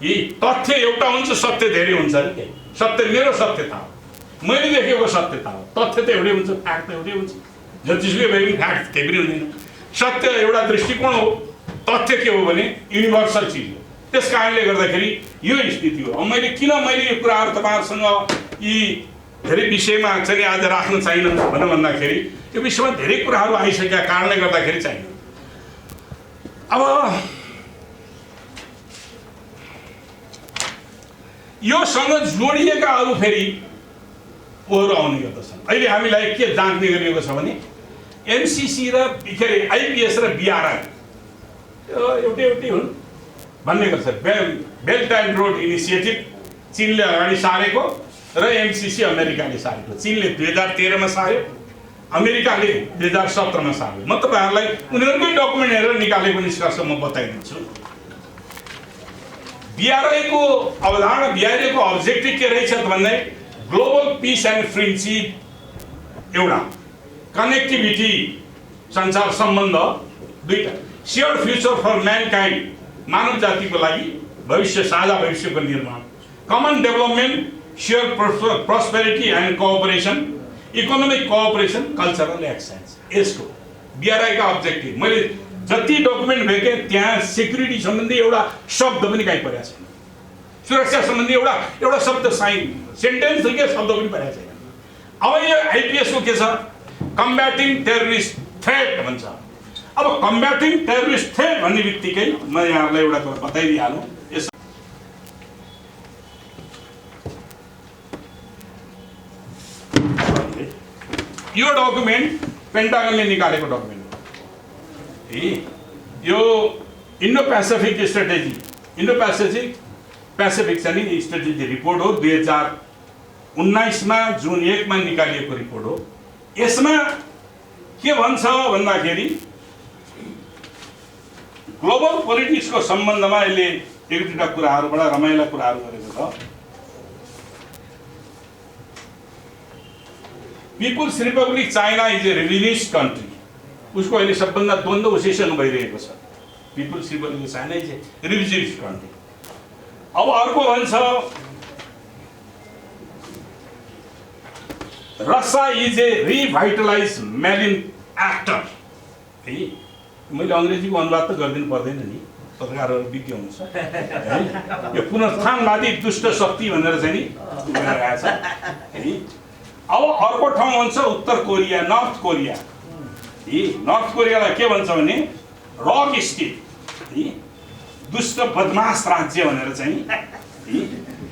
यी तथ्य एउटा हुन्छ, सत्य धेरै हुन्छ नि। के सत्य? मेरो सत्यता हो, मैले देखेको सत्यता हो। तथ्य त एउटै हुन्छ, फ्याक्ट त एउटै हुन्छ, जतिसुकै भए पनि फ्याक्ट केही पनि हुँदैन। सत्य एउटा दृष्टिकोण हो, तथ्य के हो भने युनिभर्सल चिज हो। त्यस कारणले गर्दाखेरि यो स्थिति हो। अब मैले यो कुराहरू तपाईँहरूसँग यी धेरै विषयमा चाहिँ आज राख्न चाहिन भन्दाखेरि यो विषयमा धेरै कुराहरू आइसकेका कारणले गर्दाखेरि चाहियो। अब योसँग जोडिएका अरू फेरि ओहरू आउने गर्दछन्। अहिले हामीलाई के जाँच्ने गरिएको छ भने एमसीसी र के अरे आइपिएस र बिआरआई एउटै हुन् भन्ने गर्छ। बेल्ट एन्ड रोड इनिसिएटिभ चीनले अगाडि सारेको र एमसीसी अमेरिकाले सारेको। चीनले 2013 मा सार्यो, अमेरिकाले 2017 मा सार्यो। म तपाईँहरूलाई उनीहरूकै डकुमेन्ट हेरेर निकालेको निष्कर्ष म बताइदिन्छु। बिआरआईको अवधारणा, बिआरआईको अब्जेक्टिभ के रहेछ भन्दा ग्लोबल पिस एन्ड फ्रेन्डसिप, एउटा कनेक्टिभिटी, संसार सम्बन्ध, दुईटा सेयर्ड फ्युचर फर म्यानकाइन्ड, मानव जातिको लागि भविष्य, साझा भविष्यको निर्माण, common development, share prosperity and cooperation, economic cooperation, cultural exchange. यसको बिआरआईका अब्जेक्टिभ मैले जति डकुमेन्ट भेटेँ त्यहाँ सेक्युरिटी सम्बन्धी एउटा शब्द पनि कहीँ परेको छैन, सुरक्षा सम्बन्धी एउटा शब्द सेन्टेन्स के शब्द पनि परेको छैन। अब यो आइपिएसको के छ? कम्ब्याटिङ टेररिस्ट थ्रेट भन्छ। अब कम्ब्याटिङ टेररिस्ट थ्रेट भन्ने बित्तिकै म यहाँहरूलाई एउटा कुरा बताइदिइहालौँ। यो डकुमेन्ट पेन्टागनले निकालेको डकुमेन्ट हो। यो Indo Pacific strategy, Indo Pacific चाहिँ स्ट्रेटेजी रिपोर्ट हो। 2019 मा जुन 1 मा निकालिएको रिपोर्ट हो। यसमा के भन्छ भन्दाखेरि ग्लोबल पोलिटिक्सको सम्बन्धमा यसले एक दुईटा कुराहरू बडा रमाइला कुराहरू गरेको छ। People's Republic China is a revisionist country, उसको अहिले सबभन्दा द्वन्द्व उसँग भइरहेको छ। People's Republic China is a revisionist country. अब अर्को भन्छ Russia is a revitalize malign actor. है, मैले अङ्ग्रेजीको अनुवाद त गरिदिनु पर्दैन नि, पत्रकारहरू विज्ञ हुन्छ है। यो पुनरुत्थानवादी दुष्ट शक्ति भनेर चाहिँ नि भनिरहेको छ है। अब अर्को ठाउँ भन्छ उत्तर कोरिया, नर्थ कोरिया। नर्थ कोरियालाई के भन्छ भने रक स्टेट, दुष्ट बदमास राज्य भनेर चाहिँ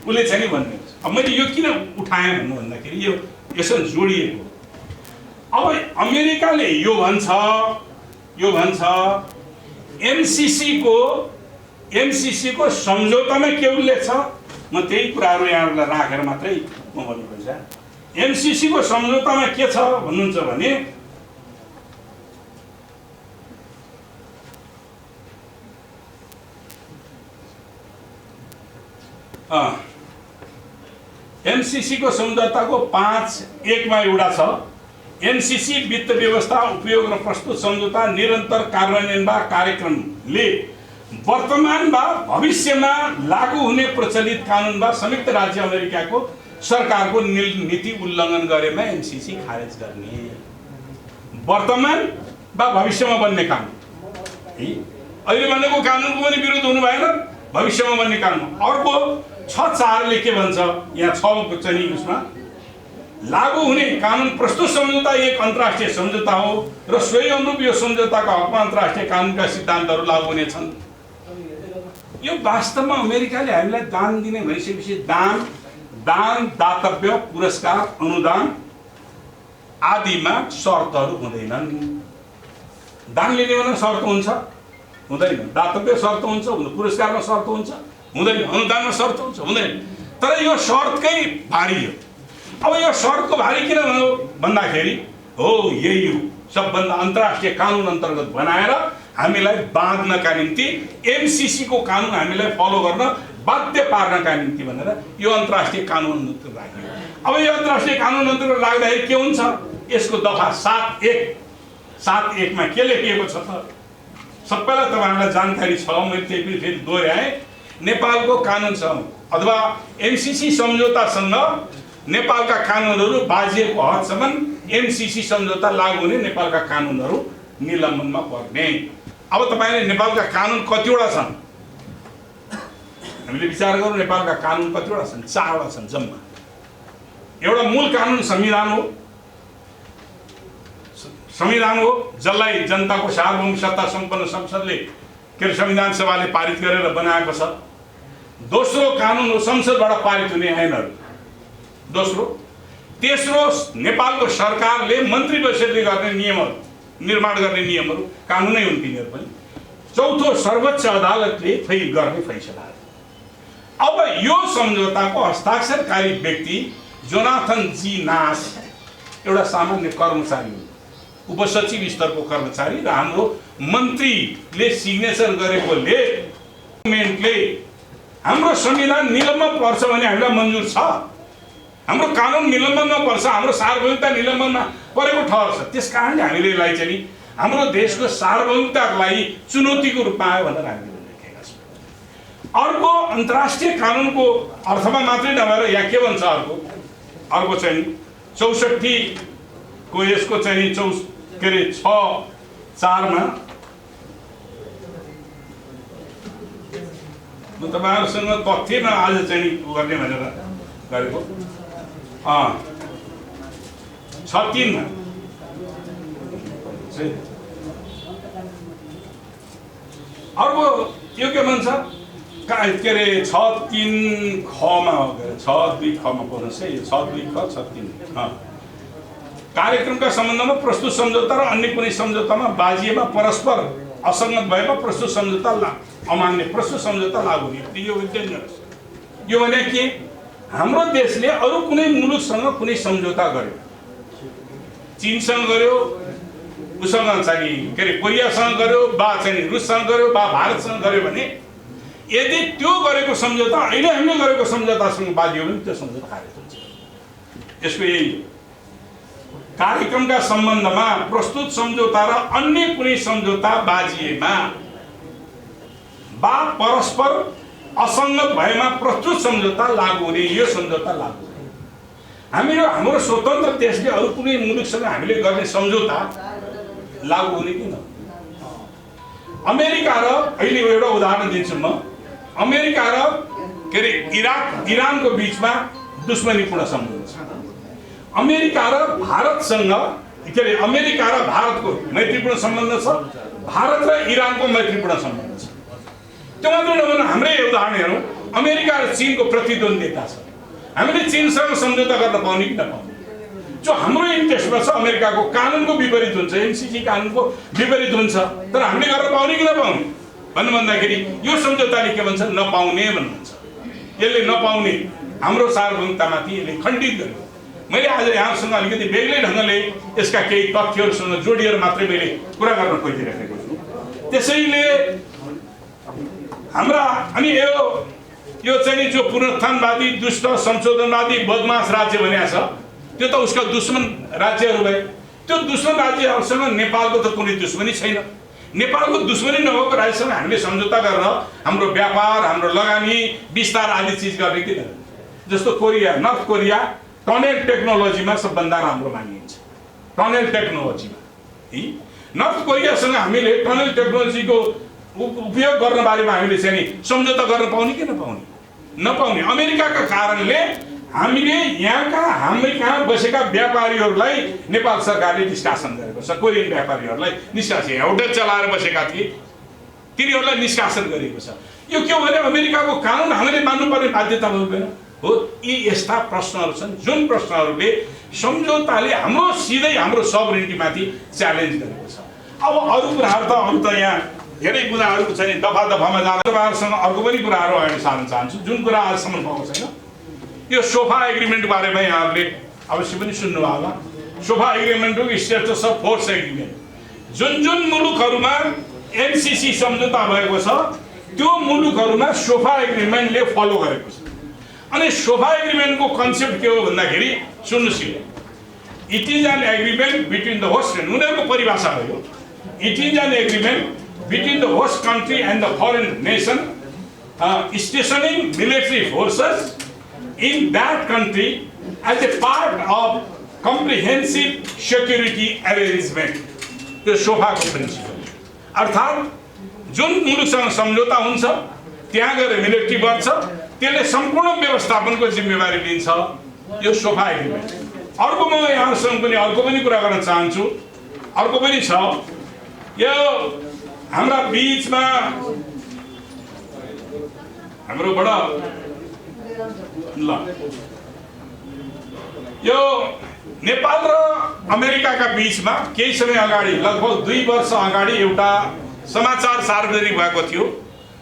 उसले चाहिँ नि भन्ने। अब मैले यो किन उठाएँ भन्नु भन्दाखेरि यो यसरी जोडिएको। अब अमेरिकाले यो भन्छ एमसीसी को सम्झौतामा के उल्लेख छ, म त्यही कुराहरू यहाँहरूलाई राखेर मात्रै म भन्नुपर्छ। एमसीसी को सम्झौतामा के छ भन्नुहुन्छ भने एमसीसी को सम्झौताको 5(1) मा एउटा छ, एमसीसी वित्त व्यवस्था उपयोग र प्रस्तुत सम्झौता निरन्तर कार्यान्वयन वा कार्यक्रमले वर्तमान वा भविष्यमा लागू हुने प्रचलित कानुन वा संयुक्त राज्य अमेरिकाको सरकारको नीति उल्लङ्घन गरेमा एमसीसी खारेज गर्ने। वर्तमान वा भविष्यमा बन्ने कानुन है, अहिले बनेको कानुनको पनि विरोध हुनु भएन, भविष्यमा बन्ने कानुन। अर्को 6(4) ले के भन्छ, यहाँ 6 चाहिँ उसमा लागू हुने कानुन प्रस्तुत सम्झौता एक अन्तर्राष्ट्रिय सम्झौता हो र सोही अनुरूप यो सम्झौताका हकमा अन्तर्राष्ट्रिय कानुनका सिद्धान्तहरू लागू हुनेछन्। यो वास्तवमा अमेरिकाले हामीलाई दान दिने भनिसकेपछि दान, दातव्य, पुरस्कार, अनुदान आदिमा शर्तहरू हुँदैनन्। दान लिने भने शर्त हुन्छ हुँदैन, दातव्य शर्त हुन्छ, पुरस्कारमा शर्त हुन्छ हुँदैन, अनुदानमा शर्त हुन्छ हुँदैन। तर यो शर्तकै भारी हो। अब यो शर्तको भारी किन भयो भन्दाखेरि हो यही हो, सबभन्दा अन्तर्राष्ट्रिय कानुन अन्तर्गत बनाएर हामीलाई बाँध्नका निम्ति एमसीसी को कानुन हामीलाई फलो गर्न बाध्य पार्नका निम्ति भनेर यो अन्तर्राष्ट्रिय कानुन अन्तर्गत राखियो। अब यो अन्तर्राष्ट्रिय कानुन अन्तर्गत राख्दाखेरि के हुन्छ, यसको दफा 7(1) मा के लेखिएको छ त, सबैलाई तपाईहरुलाई जानकारी छ, मैले त्यही पनि फेरि दोहोर्याएँ। नेपालको कानुन छ अथवा एमसीसी सम्झौतासँग नेपालका कानुनहरू बाजिएको हदसम्म एमसीसी सम्झौता लागू हुने नेपालका कानुनहरू निलम्बनमा पर्ने। अब तपाईले नेपालका कानुन कतिवटा छन् हामीले विचार गरौँ। नेपालका कानुन कतिवटा छन्, 4वटा छन् जम्मा। एउटा मूल कानुन संविधान हो जसलाई जनताको सार्वभौम सत्ता सम्पन्न संसदले के संविधान सभाले पारित गरेर बनाएको छ। दोस्रो कानुन हो संसदबाट पारित हुने ऐनहरू। दोस्रो, तेस्रो नेपालको सरकारले मन्त्री परिषदले गर्ने नियमहरू, निर्माण गर्ने नियमहरू कानुनै हुन् तिनीहरू पनि। चौथो, सर्वोच्च अदालतले गर्ने फैसला। अब यो सम्झौताको हस्ताक्षरकारी व्यक्ति जोनाथन जी नास एउटा सामान्य कर्मचारी हुन्, उपसचिव स्तरको कर्मचारी र हाम्रो मन्त्रीले सिग्नेचर गरेकोले गभर्नमेन्टले हाम्रो संविधान निलम्बन पर्छ भने हामीलाई मन्जुर छ, हाम्रो कानुन निलम्बनमा पर्छ, हाम्रो सार्वभौमिकता निलम्बनमा परेको ठहर छ। त्यसकारणले हामीले यसलाई चाहिँ हाम्रो देशको सार्वभौमिकतालाई चुनौतीको रूपमा आयो भनेर हामीले लेखेका छौँ। अर्को अन्तर्राष्ट्रिय कानुनको अर्थमा मात्रै नभएर यहाँ के भन्छ, अर्को चाहिँ 64 को यसको चाहिँ 6(4) मा म तपाईहरुसँग तथ्यमा आज चाहिँ गर्ने भनेर गरेको 6(3) मा अर्को यो के भन्छ, के अरे 6(3) ख मा हो, 6(2) ख मा पर्छ है, 6(2) ख 6(3) कार्यक्रमका सम्बन्धमा प्रस्तुत सम्झौता र अन्य कुनै सम्झौतामा बाजिएमा परस्पर असंगत भएमा प्रस्तुत सम्झौता अमान्य, प्रस्तुत सम्झौता लागू हुने। यो भने के, हाम्रो देशले अरु कुनै मुलुकसँग कुनै सम्झौता गर्यो, चीनसँग गर्यो, उसँग चाहिँ के अरे कोरियासँग गर्यो बा चाहिँ रुससँग गर्यो बा भारतसँग गर्यो भने यदि त्यो गरेको सम्झौता अहिले हामीले गरेको सम्झौतासँग बाजियो भने त्यो सम्झौता खारेज हुन्छ। यसको यही कार्यक्रमका सम्बन्धमा प्रस्तुत सम्झौता र अन्य कुनै सम्झौता बाजिएमा बा परस्पर असङ्गत भएमा प्रस्तुत सम्झौता लागू हुने यो सम्झौता लागू हुने। हामीहरू हाम्रो स्वतन्त्र देशले अरू कुनै मुलुकसँग हामीले गर्ने सम्झौता लागू हुने किन? अमेरिका र अहिले एउटा उदाहरण दिन्छु म। अमेरिका र के अरे इरानको बिचमा दुश्मनीपूर्ण सम्बन्ध छ। अमेरिका र भारतसँग के अरे अमेरिका र भारतको मैत्रीपूर्ण सम्बन्ध छ, भारत र इरानको मैत्रीपूर्ण सम्बन्ध छ। त्यो मात्र नभएर हाम्रै उदाहरण हेरौँ, अमेरिका र चीनको प्रतिद्वन्द्विता छ। हामीले चीनसँग सम्झौता गर्न पाउने कि नपाउने? जो हाम्रो इन्ट्रेस्टमा छ अमेरिकाको कानुनको विपरीत हुन्छ, एमसिसी कानुनको विपरीत हुन्छ, तर हामीले गर्न पाउने कि नपाउने भन्नु भन्दाखेरि यो सम्झौताले के भन्छ? नपाउने भन्नुहुन्छ। यसले नपाउने हाम्रो सार्वभौमिकतामाथि यसले खण्डित गर्यो। मैले आज यहाँसँग अलिकति बेग्लै ढङ्गले यसका केही तथ्यहरूसँग जोडिएर मात्रै मैले कुरा गर्न खोजिरहेको छु। त्यसैले हाम्रा अनि यो चाहिँ जो पुनरुत्थानवादी दुष्ट संशोधनवादी बदमास राज्य भनेको छ त्यो त उसका दुश्मन राज्यहरू भए। त्यो दुश्मन राज्यहरूसँग नेपालको त कुनै दुश्मनी छैन। नेपालको दुश्मनी नभएको राज्यसँग हामीले सम्झौता गरेर हाम्रो व्यापार, हाम्रो लगानी, विस्तार आदि चिज गर्ने किन? जस्तो कोरिया, नर्थ कोरिया टनल टेक्नोलोजीमा सबभन्दा राम्रो मानिन्छ। टनल टेक्नोलोजीमा है नर्थ कोरियासँग हामीले टनल टेक्नोलोजीको उपयोग गर्न बारेमा हामीले चाहिँ सम्झौता गर्न पाउने कि नपाउने? नपाउने। अमेरिकाका कारणले हामीले हामी कहाँ बसेका व्यापारीहरूलाई नेपाल सरकारले निष्कासन गरेको छ। कोरियन व्यापारीहरूलाई निष्कासन, होटल चलाएर बसेका थिए तिनीहरूलाई निष्कासन गरेको छ। यो के हो भने अमेरिकाको कानुन हामीले मान्नुपर्ने बाध्यता हुँदैन हो। यी यस्ता प्रश्नहरू छन् जुन प्रश्नहरूले सम्झौताले हाम्रो सिधै हाम्रो सबरिनिटीमाथि च्यालेन्ज गरेको छ। अब अरू कुराहरू त यहाँ धेरै कुराहरू चाहिँ दफा दफामा जाँदा तपाईँहरूसँग अर्को पनि कुराहरू अगाडि सार्न चाहन्छु जुन कुरा आजसम्म भएको छैन। यो सोफा एग्रिमेन्ट बारेमा यहाँहरूले अवश्य पनि सुन्नुभयो होला। सोफा एग्रिमेन्टको स्टेटस अफ फोर्स एग्रिमेन्ट जुन मुलुकहरूमा एमसिसी सम्झौता भएको छ त्यो मुलुकहरूमा सोफा एग्रिमेन्टले फलो गरेको छ। अनि सोफा एग्रिमेन्टको कन्सेप्ट के हो भन्दाखेरि सुन्नुहोस्, it is an agreement between the host, उनीहरूको परिभाषा हो यो। It is an agreement between the host country and the foreign nation stationing military forces in that country as a part of comprehensive security arrangement. त्यो सोफाको प्रिन्सिपल अर्थात् जुन मुलुकसँग सम्झौता हुन्छ त्यहाँ गएर मिलिट्री बढ्छ, त्यसले सम्पूर्ण व्यवस्थापनको जिम्मेवारी लिन्छ। यो सोफा एग्रिमेन्ट। अर्को म यहाँसँग पनि अर्को पनि कुरा गर्न चाहन्छु। अर्को पनि छ यो हाम्रा बीचमा हाम्रोबाट ल यो नेपाल र अमेरिकाका बीचमा केही समय अगाडि लगभग 2 वर्ष अगाडि एउटा समाचार सार्वजनिक भएको थियो।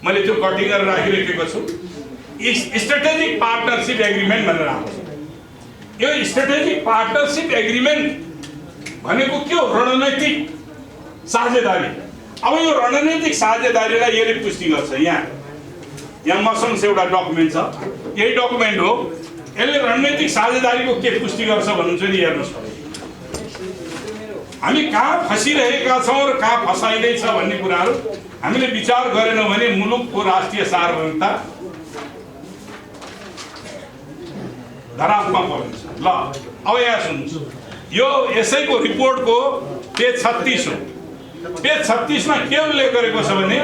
मैले त्यो कटिङ गरेर राखिरहेको छु। स्ट्रेटेजिक पार्टनरशिप एग्रिमेन्ट भनेर आएको छ। यो स्ट्रेटेजिक पार्टनरशिप एग्रिमेन्ट भनेको के हो? रणनैतिक साझेदारी। अब यो रणनीतिक साझेदारीलाई यसले पुष्टि गर्छ। यहाँ मसँग एउटा डकुमेन्ट छ, यही डकुमेन्ट हो। यसले रणनीतिक साझेदारीको के पुष्टि गर्छ भन्नुहुन्छ नि, हेर्नुहोस्। हामी कहाँ फसिरहेका छौँ र कहाँ फसाइँदैछ भन्ने कुराहरू हामीले विचार गरेनौँ भने मुलुकको राष्ट्रिय सार्वभौमिकता धरापमा पर्छ। ल अब यहाँ सुन्नुहोस्, यो यसैको रिपोर्टको पेज 36 हो। पेज 36 मा के उल्लेख गरेको छ भने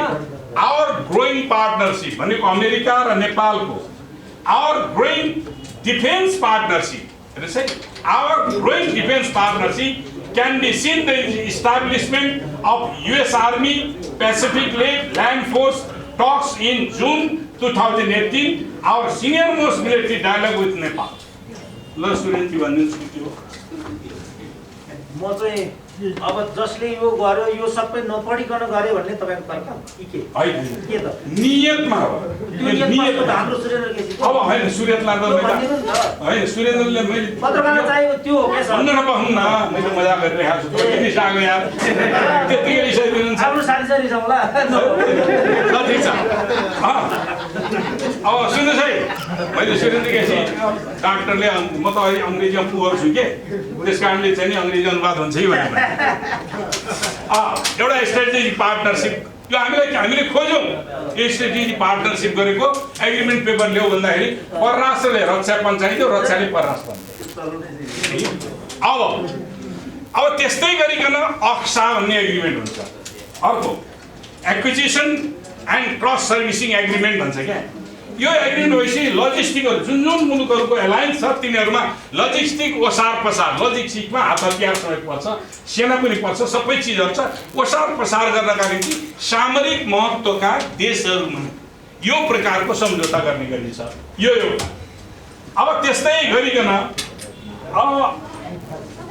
आवर ग्रोइङ पार्टनरशिप भनेको अमेरिका र नेपालको आवर ग्रोइङ डिफेन्स पार्टनरशिप रहेछ। Our growing defence partnership can be seen the establishment of US Army Pacific Land Force talks in June 2018, our senior most military dialogue with Nepal. ल स्टुडेन्ट के भन्नुहुन्छ? म चाहिँ अब जसले यो गर्यो यो सबै नपढिकन गरे भन्ने तपाईँको तर्क के के त नियतमा हो त्यो नियतमा त हाम्रो सुरेन्द्र केसी अब होइन सुरेन्द्रलाई त भनिदिनु नि त होइन सुरेन्द्रले मैले पत्रकारलाई चाहिएको त्यो हो के छ हुन्न मैले मजा गरिरहेको छु तपाईँ किन सागो यार त्यतिकै रिसाइदिनुहुन्छ हाम्रो साथी छ रिसाउँला ठिक छ अब सुन्नुहोस् है मैले सुरेन्द्र केसी डाक्टरले म त अहिले अङ्ग्रेजीमा पुवर छु के त्यस कारणले चाहिँ नि अङ्ग्रेजी अनुवाद हुन्छ है भनेर एउटा स्ट्रेटेजिक पार्टनरसिप यो हामीले खोज्यौँ यो स्ट्रेटेजिक पार्टनरसिप गरेको एग्रिमेन्ट पेपर ल्याऊ भन्दाखेरि परराष्ट्रले रक्षा पञ्चायत रक्षाले परराष्ट्र अब त्यस्तै गरिकन अक्सा भन्ने एग्रिमेन्ट हुन्छ अर्को acquisition and cross servicing agreement भन्छ क्या यो एग्रिमेन्ट भएपछि लजिस्टिकहरू जुन जुन मुलुकहरूको एलायन्स छ तिनीहरूमा लजिस्टिक ओसार पसार लजिस्टिकमा हात हतियार समेत पर्छ सेना पनि पर्छ सबै चिजहरू छ ओसार पसार गर्नका निम्ति सामरिक महत्त्वका देशहरूमा यो प्रकारको सम्झौता गर्ने गरिन्छ यो एउटा अब त्यस्तै गरिकन अब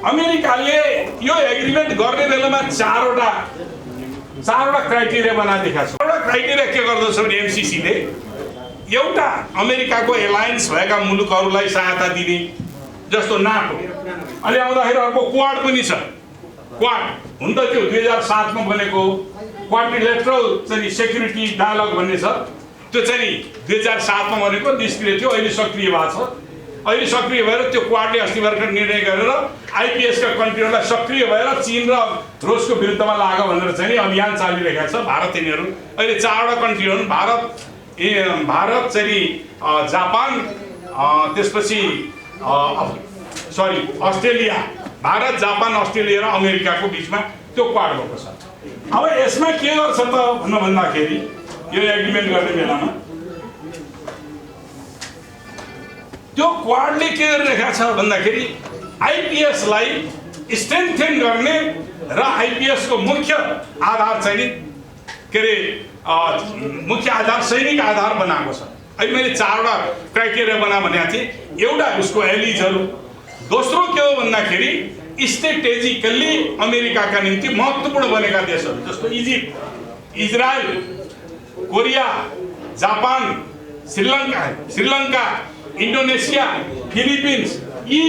अमेरिकाले यो एग्रिमेन्ट गर्ने बेलामा चारवटा क्राइटेरिया बनाइदिएका छ एउटा क्राइटेरिया के गर्दछ भने एमसिसीले एउटा अमेरिकाको एलायन्स भएका मुलुकहरूलाई सहायता दिने जस्तो नाटो अहिले आउँदाखेरि अर्को क्वाड पनि छ क्वाड हुन त त्यो 2007 मा बनेको क्वाड्रिलेटरल चाहिँ सेक्युरिटी डायलग भन्ने छ त्यो चाहिँ 2007 मा बनेको निष्क्रिय थियो अहिले सक्रिय भएको छ अहिले सक्रिय भएर त्यो क्वाडले अस्ति भर्खर निर्णय गरेर आइपिएस का कन्ट्रीहरूलाई सक्रिय भएर चीन र रुसको विरुद्धमा लाग भनेर चाहिँ अभियान चालिरहेका छ भारत यिनीहरू अहिले चारवटा कन्ट्री हुन् भारत चाहिँ जापान त्यसपछि अस्ट्रेलिया भारत जापान अस्ट्रेलिया र अमेरिकाको बिचमा त्यो क्वाड भएको छ अब यसमा के गर्छ त भन्दाखेरि यो एग्रिमेन्ट गर्ने बेलामा त्यो क्वाडले के गरिरहेको छ भन्दाखेरि आइपिएसलाई स्ट्रेन्थेन गर्ने र आइपिएस को मुख्य आधार चाहिँ के अरे मुख्य आधार सैनिक आधार बनाएको छ अहिले मैले चारवटा क्राइटेरिया बना भनेको थिएँ एउटा उसको एलिजहरू दोस्रो के हो भन्दाखेरि स्ट्रेटेजिकल्ली अमेरिकाका निम्ति महत्त्वपूर्ण बनेका देशहरू जस्तो Egypt Israel Korea Japan Sri Lanka Indonesia Philippines यी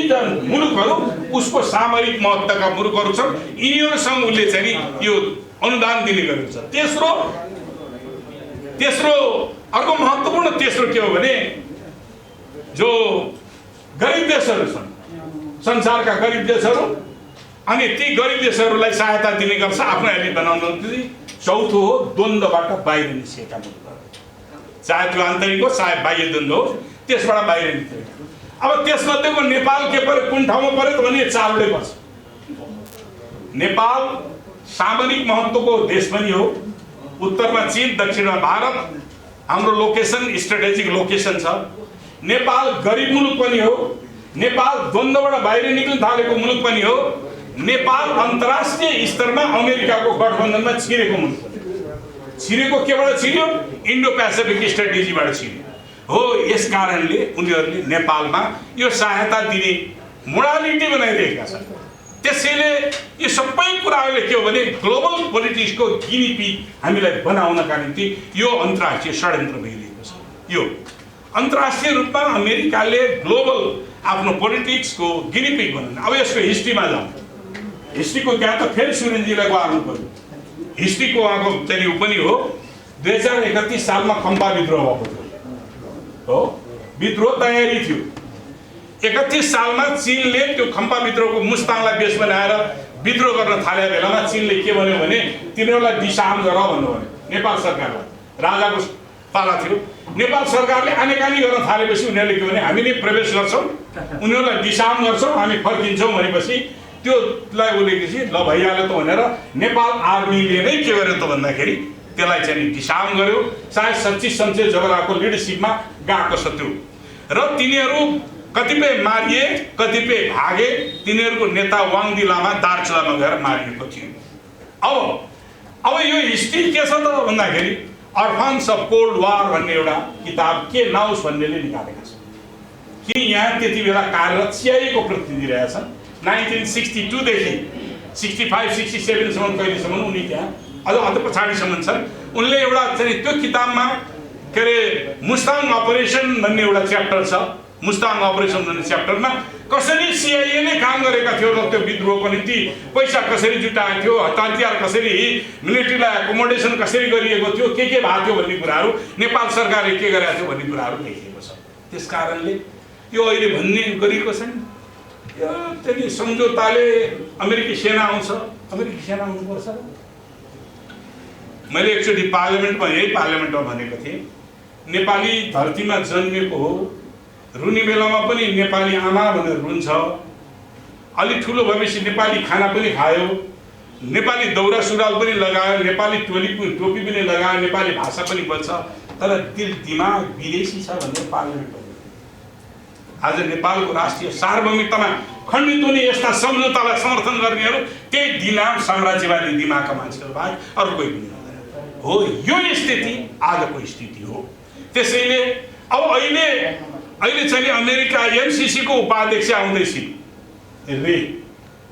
मुलुकहरू उसको सामरिक महत्त्वका मुलुकहरू छन् यिनीहरूसँग उसले चाहिँ यो अनुदान दिने गरेको छ तेस्रो अर्को महत्त्वपूर्ण तेस्रो के हो भने जो गरिब देशहरू छन् संसारका गरिब देशहरू अनि ती गरिब देशहरूलाई सहायता दिने गर्छ आफ्नो एलिट बनाउनको निम्ति चौथो हो द्वन्द्वबाट बाहिर निस्केका मुलुकहरू चाहे त्यो आन्तरिक हो चाहे बाह्य द्वन्द्व हो त्यसबाट बाहिर निस्केका अब त्यसमध्येको नेपाल के पर्यो कुन ठाउँमा पर्यो भने चारवटै पर्छ नेपाल सामरिक महत्त्वको देश पनि हो उत्तरमा चीन दक्षिणमा भारत हाम्रो लोकेसन स्ट्रेटेजिक लोकेसन छ नेपाल गरिब मुलुक पनि हो नेपाल द्वन्द्वबाट बाहिर निक्लिन थालेको मुलुक पनि हो नेपाल अन्तर्राष्ट्रिय स्तरमा अमेरिकाको गठबन्धनमा छिरेको मुलुक छिरेको केबाट छिर्यो इन्डो पेसिफिक स्ट्रेटेजीबाट छिर्यो हो यस कारणले उनीहरूले नेपालमा यो सहायता दिने मोडालिटी बनाइरहेका छन् त्यसैले यो सबै कुराहरूले के हो भने ग्लोबल पोलिटिक्सको गिनीपिग हामीलाई बनाउनका निम्ति यो अन्तर्राष्ट्रिय षड्यन्त्र भइरहेको छ यो अन्तर्राष्ट्रिय रूपमा अमेरिकाले ग्लोबल आफ्नो पोलिटिक्सको गिनीपिग बनाउनु अब यसको हिस्ट्रीमा जाउँ हिस्ट्रीको क्या त फेरि सुरेन्द्रजीलाई गर्नु पर्यो हिस्ट्रीको उहाँको चाहिँ पनि हो 2031 सालमा खम्पा विद्रोह भएको थियो हो विद्रोह तयारी थियो 31 सालमा चीनले त्यो खम्पा विद्रोहको मुस्ताङलाई बेस बनाएर विद्रोह गर्न थाले बेलामा चीनले के भन्यो भने तिनीहरूलाई डिसआर्म गर भन्नु भन्यो नेपाल सरकारलाई राजाको पाला थियो नेपाल सरकारले आनेकानी गर्न थालेपछि उनीहरूले के भने हामी नै प्रवेश गर्छौँ उनीहरूलाई डिसआर्म गर्छौँ हामी फर्किन्छौँ भनेपछि त्योलाई उलेपछि ल भइहाल्यो त भनेर नेपाल आर्मीले नै के गर्यो त भन्दाखेरि त्यसलाई चाहिँ डिसआर्म गर्यो सायद सच्चिस शमशेर जबराको लिडरसिपमा गएको छ त्यो र तिनीहरू कतिपय मारिए कतिपय भागे तिनीहरूको नेता वाङदी लामा दार्चुलामा गएर मारिएको थियो अब यो हिस्ट्री के छ त भन्दाखेरि अर्फन्स अफ कोल्ड वार भन्ने एउटा किताब के नाउस भन्नेले निकालेका छन् कि यहाँ त्यति बेला कार्यरत सिआइएको प्रतिनिधि रहेछन् 1962 देखि 65 67 सम्म कहिलेसम्म उनी त्यहाँ अझ पछाडिसम्म छन्। उनले एउटा चाहिँ त्यो किताबमा के अरे मुस्ताङ अपरेसन भन्ने एउटा च्याप्टर छ। मुस्ताङ अपरेसन भन्ने च्याप्टरमा कसरी सिआइएले काम गरेका थियो र त्यो विद्रोहको निम्ति पैसा कसरी जुटाएको थियो, हतियार कसरी, मिलिट्रीलाई एकोमोडेसन कसरी गरिएको थियो, के भएको थियो भन्ने कुराहरू, नेपाल सरकारले के गरेको थियो भन्ने कुराहरू लेखिएको छ। त्यस कारणले यो अहिले भन्ने गरिएको छैन यो त्यही सम्झौताले अमेरिकी सेना आउँछ, अमेरिकी सेना आउनुपर्छ। मैले एकचोटि पार्लियामेन्टमा यही पार्लियामेन्टमा भनेको थिएँ, नेपाली धरतीमा जन्मेको हो, रुने बेलामा पनि नेपाली आमा भनेर रुन्छ, अलि ठुलो भएपछि नेपाली खाना पनि खायो, नेपाली दौरा सुरुवाल पनि लगायो, नेपाली टोपी पनि लगायो, नेपाली भाषा पनि बोल्छ, तर दिल दिमाग विदेशी छ भनेर पार्लियामेन्टमा आज नेपालको राष्ट्रिय सार्वभौमिकतामा खण्डित हुने यस्ता सम्झौतालाई समर्थन गर्नेहरू त्यही दिमाग साम्राज्यवादी दिमागका मान्छेहरू बाहेक अरू कोही पनि हो। यो स्थिति आजको स्थिति हो। त्यसैले अब अहिले चाहिँ अमेरिका एमसीसी को उपाध्यक्ष आउँदैछ रे,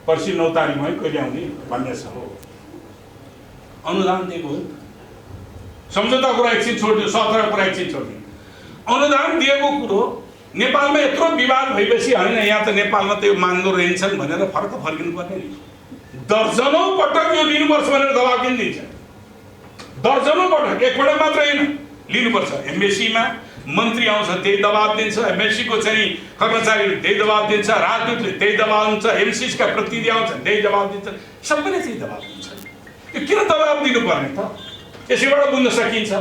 पर्सि 9 तारिकमा कहिले आउने भन्ने छ। हो अनुदान दिएको हो, सम्झौता कुरा एकछिन छोडिदियो, 17 कुरा एकछिन छोडिदियो। अनुदान दिएको कुरो नेपालमा यत्रो विवाद भएपछि होइन, यहाँ त नेपालमा त्यो मान्दो रहन्छन् भनेर फर्किनु पर्ने नि। दर्जनौं पटक यो लिनुपर्छ भनेर दबाब किन दिन्छ, दर्जनौं पटक, एकपटक मात्र होइन, लिनुपर्छ। एमबेसीमा मन्त्री आउँछ त्यही दबाब दिन्छ, एमबेसी को चाहिँ कर्मचारीले त्यही दबाब दिन्छ, राजदूतले त्यही दबाब दिन्छ, एमसीसी का प्रतिनिधि आउँछ त्यही दबाब दिन्छ, सबैले त्यही दबाब दिन्छ। यो किन दबाब दिनुपर्ने त? यसैबाट बुझ्न सकिन्छ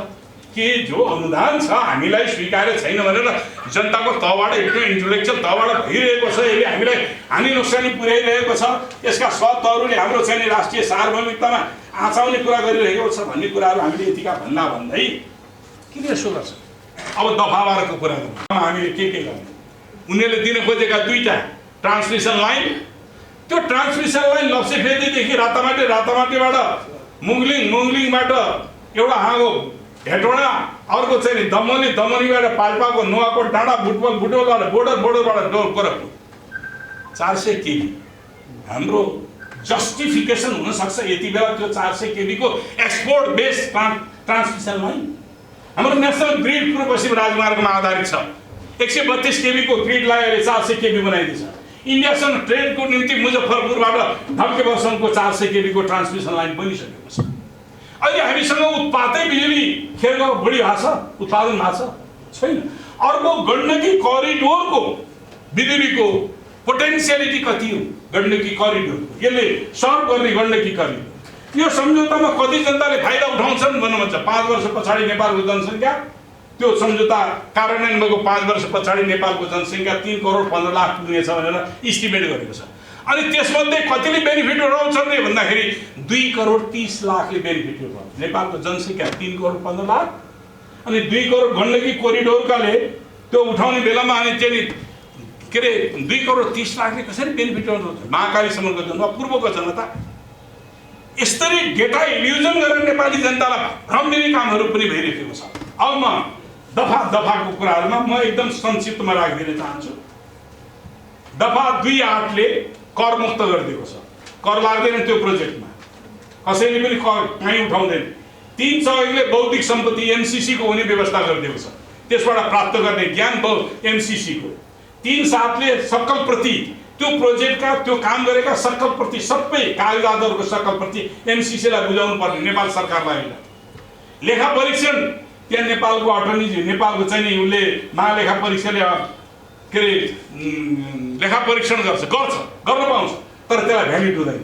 कि जो अनुदान छ हामीलाई स्वीकार्य छैन भनेर जनताको तहबाट एउटा इन्टेलेक्चुअल तहबाट भइरहेको छ, यसले हामीलाई हानि नोक्सानी पुर्याइरहेको छ, यसका स्वतहरूले हाम्रो चाहिँ राष्ट्रिय सार्वभौमिकतामा आँचाउने कुरा गरिरहेको छ भन्ने कुराहरू हामीले यतिका भन्दा भन्दै किन यसो गर्छ? अब दफावारको कुरा गर्नु, हामीले के गर्ने? उनीहरूले दिन खोजेका 2टा ट्रान्समिसन लाइन, त्यो ट्रान्समिसन लाइन लप्सेफेदीदेखि रातामाटीबाट मुङलिङबाट एउटा हाँगो हेटौडा, अर्को चाहिँ दमनीबाट पाल्पाको नुवाकोट डाँडा, बुटवलबाट बोर्डरबाट गोरखपुर 400 केबी हाम्रो जस्टिफिकेसन हुन सक्छ। यति बेला त्यो 400 केबी को एक्सपोर्ट बेस ट्रान्समिसन लाइन हाम्रो नेशनल ग्रिड पूर्व पश्चिम राजमार्गमा आधारित छ। 132 केबी को ग्रिड लगाएर 400 केबी बनाइदिन्छ। इन्डियासँग ट्रेडको निम्ति मुजफ्फरपुरबाट ढल्केबरसम्मको 400 केबी को ट्रान्समिसन लाइन बनिसकेको छ। अहिले हामीसँग उत्पादै बिजुली खेरको बढी भएको छ, उत्पादन भएको छैन। अर्को गण्डकी करिडोरको बिजुलीको पोटेन्सियलिटी कति हो? गण्डकी करिडोर यसले सर्भ गर्ने गण्डकी करिडोर, यो सम्झौतामा कति जनताले फाइदा उठाउँछन् भन्नुहुन्छ? 5 वर्ष पछाडि नेपालको जनसङ्ख्या, त्यो सम्झौता कार्यान्वयन भएको 5 वर्ष पछाडि नेपालको जनसङ्ख्या 3 करोड 15 लाख पुग्नेछ भनेर इस्टिमेट गरेको छ। अनि त्यसमध्ये कतिले बेनिफिट उठाउँछन् रे भन्दाखेरि 2 करोड 30 लाखले बेनिफिट उठाउँछ। नेपालको जनसङ्ख्या 3 करोड 15 लाख अनि 2 करोड गण्डकी कोरिडोरकाले त्यो उठाउने बेलामा अनि चाहिँ के अरे 2 करोड 30 लाखले कसरी बेनिफिट उठाउँछ? महाकालीसम्मको जनता, पूर्वको जनता यसरी डेटा इल्युजन गरेर नेपाली जनतालाई भ्रम दिने कामहरू पनि भइरहेको छ। अब म दफाको कुराहरूमा म एकदम संक्षिप्तमा राखिदिन चाहन्छु। दफा 2.8 ले कर मुक्त गरिदिएको छ, कर लाग्दैन त्यो प्रोजेक्टमा, कसैले पनि कर कहीँ उठाउँदैन। 3 सहयोगले बौद्धिक सम्पत्ति एमसीसी को हुने व्यवस्था गरिदिएको छ, त्यसबाट प्राप्त गर्ने ज्ञान एमसीसी को। 3.7 ले सक्कल प्रति त्यो प्रोजेक्टका त्यो काम गरेका सक्कल प्रति सबै कागजातहरूको सक्कल प्रति एमसीसी लाई बुझाउनु पर्ने नेपाल सरकारलाई। लेखा परीक्षण त्यहाँ नेपालको अटर्नी नेपालको चाहिँ नि उसले महालेखा परीक्षाले के अरे लेखा परीक्षण गर्न पाउँछ, तर त्यसलाई भ्यालिड हुँदैन।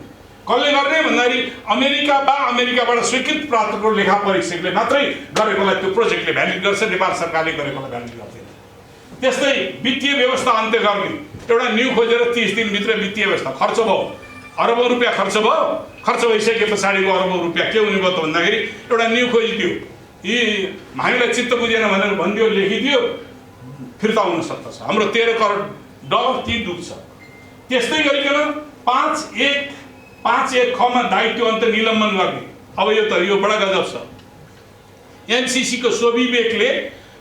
कसले गर्ने भन्दाखेरि अमेरिकाबाट स्वीकृत प्राप्त लेखा परीक्षकले मात्रै गरेकोलाई त्यो प्रोजेक्टले भ्यालिड गर्छ, नेपाल सरकारले गरेकोलाई भ्यालिड गर्दैन। त्यस्तै वित्तीय व्यवस्था अन्त्य गर्ने एउटा न्यू खोजेर 30 दिनभित्र वित्तीय व्यवस्था खर्च भयो, अरबौं रुपियाँ खर्च भयो, खर्च भइसके पछाडिको अरबौं रुपियाँ के हुने भयो त भन्दाखेरि एउटा न्यू खोजिदियो, यी हामीलाई चित्त बुझेन भनेर भनिदियो, लेखिदियो, फिर्ता हुन सक्छ। हाम्रो 13 करोड डलर ती डुब्छ। त्यस्तै गरिकन 5.1 खमा दायित्व अन्त निलम्बन गर्ने। अब यो बडा गजब छ। एमसीसी को स्वविवेकले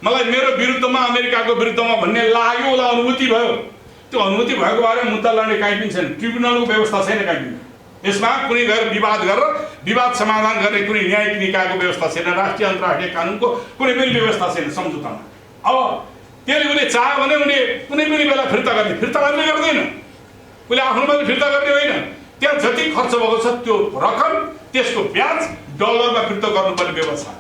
मलाई मेरो विरुद्धमा अमेरिकाको विरुद्धमा भन्ने लाग्यो होला, अनुभूति भयो। त्यो अनुभूति भएको बारेमा मुद्दा लड्ने काहीँ पनि छैन, ट्रिब्युनलको व्यवस्था छैन काहीँ पनि। यसमा कुनै गएर विवाद गरेर विवाद समाधान गर्ने कुनै न्यायिक निकायको व्यवस्था छैन, राष्ट्रिय अन्तर्राष्ट्रिय कानुनको कुनै पनि व्यवस्था छैन सम्झौतामा। अब त्यसले उसले चाह्यो भने उनी कुनै पनि बेला फिर्ता गर्ने गर्दैन, उसले आफ्नोमा फिर्ता गर्ने होइन। त्यहाँ जति खर्च भएको छ त्यो रकम त्यसको ब्याज डलरमा फिर्ता गर्नुपर्ने व्यवस्था।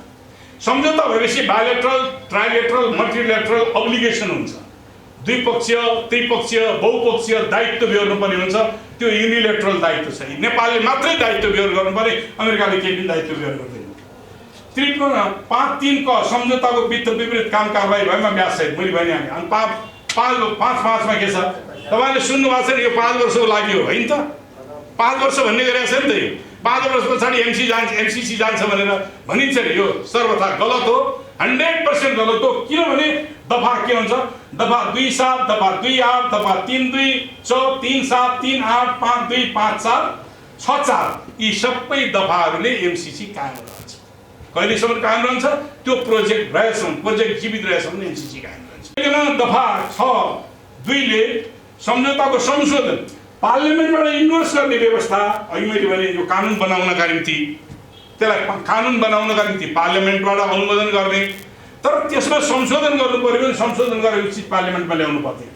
सम्झौता भएपछि बाइलेटरल, ट्राइलेटरल, मल्टिलेटरल अब्लिगेसन हुन्छ, द्विपक्षीय, त्रिपक्षीय, बहुपक्षीय दायित्व बेहोर्नुपर्ने हुन्छ। त्यो युनिलेटरल दायित्व छ, नेपालले मात्रै दायित्व बेहोर गर्नुपर्ने, अमेरिकाले केही पनि दायित्व बेहोर गर्दैन। त्रिपुरा 5-3 क सम्झौताको विपरीत काम कारबाही भएमा ब्याजसहित मैले भनिहालेँ। अनि 5-5 मा के छ तपाईँले सुन्नु भएको छ नि, यो 5 वर्षको लागि हो होइन त? 5 वर्ष भन्ने गरेको छ नि त। यो 5 वर्ष पछाडि एमसिसी जान्छ भनेर भनिन्छ नि, यो सर्वथा गलत हो, 100% गलत हो। किनभने दफा के हुन्छ, दफा 2-7, दफा 2-8, दफा 3-2, 3-7, 3-8, 5-2, 5-4, 6-4 यी सबै दफाहरूले एमसिसी कायम रहन्छ। कहिलेसम्म कायम रहन्छ? त्यो प्रोजेक्ट रहेसम्म, प्रोजेक्ट जीवित रहेसम्म एमसिसी कायम रहन्छ। दफा 6(2) ले सम्झौताको संशोधन पार्लियामेन्टबाट इन्डोर्स गर्ने व्यवस्था, अघि मैले भने यो कानुन बनाउनका निम्ति, त्यसलाई कानुन बनाउनका निम्ति पार्लियामेन्टबाट अनुमोदन गर्ने, तर त्यसमा संशोधन गर्नु पर्यो भने संशोधन गरेपछि पार्लियामेन्टमा ल्याउनु पर्दैन।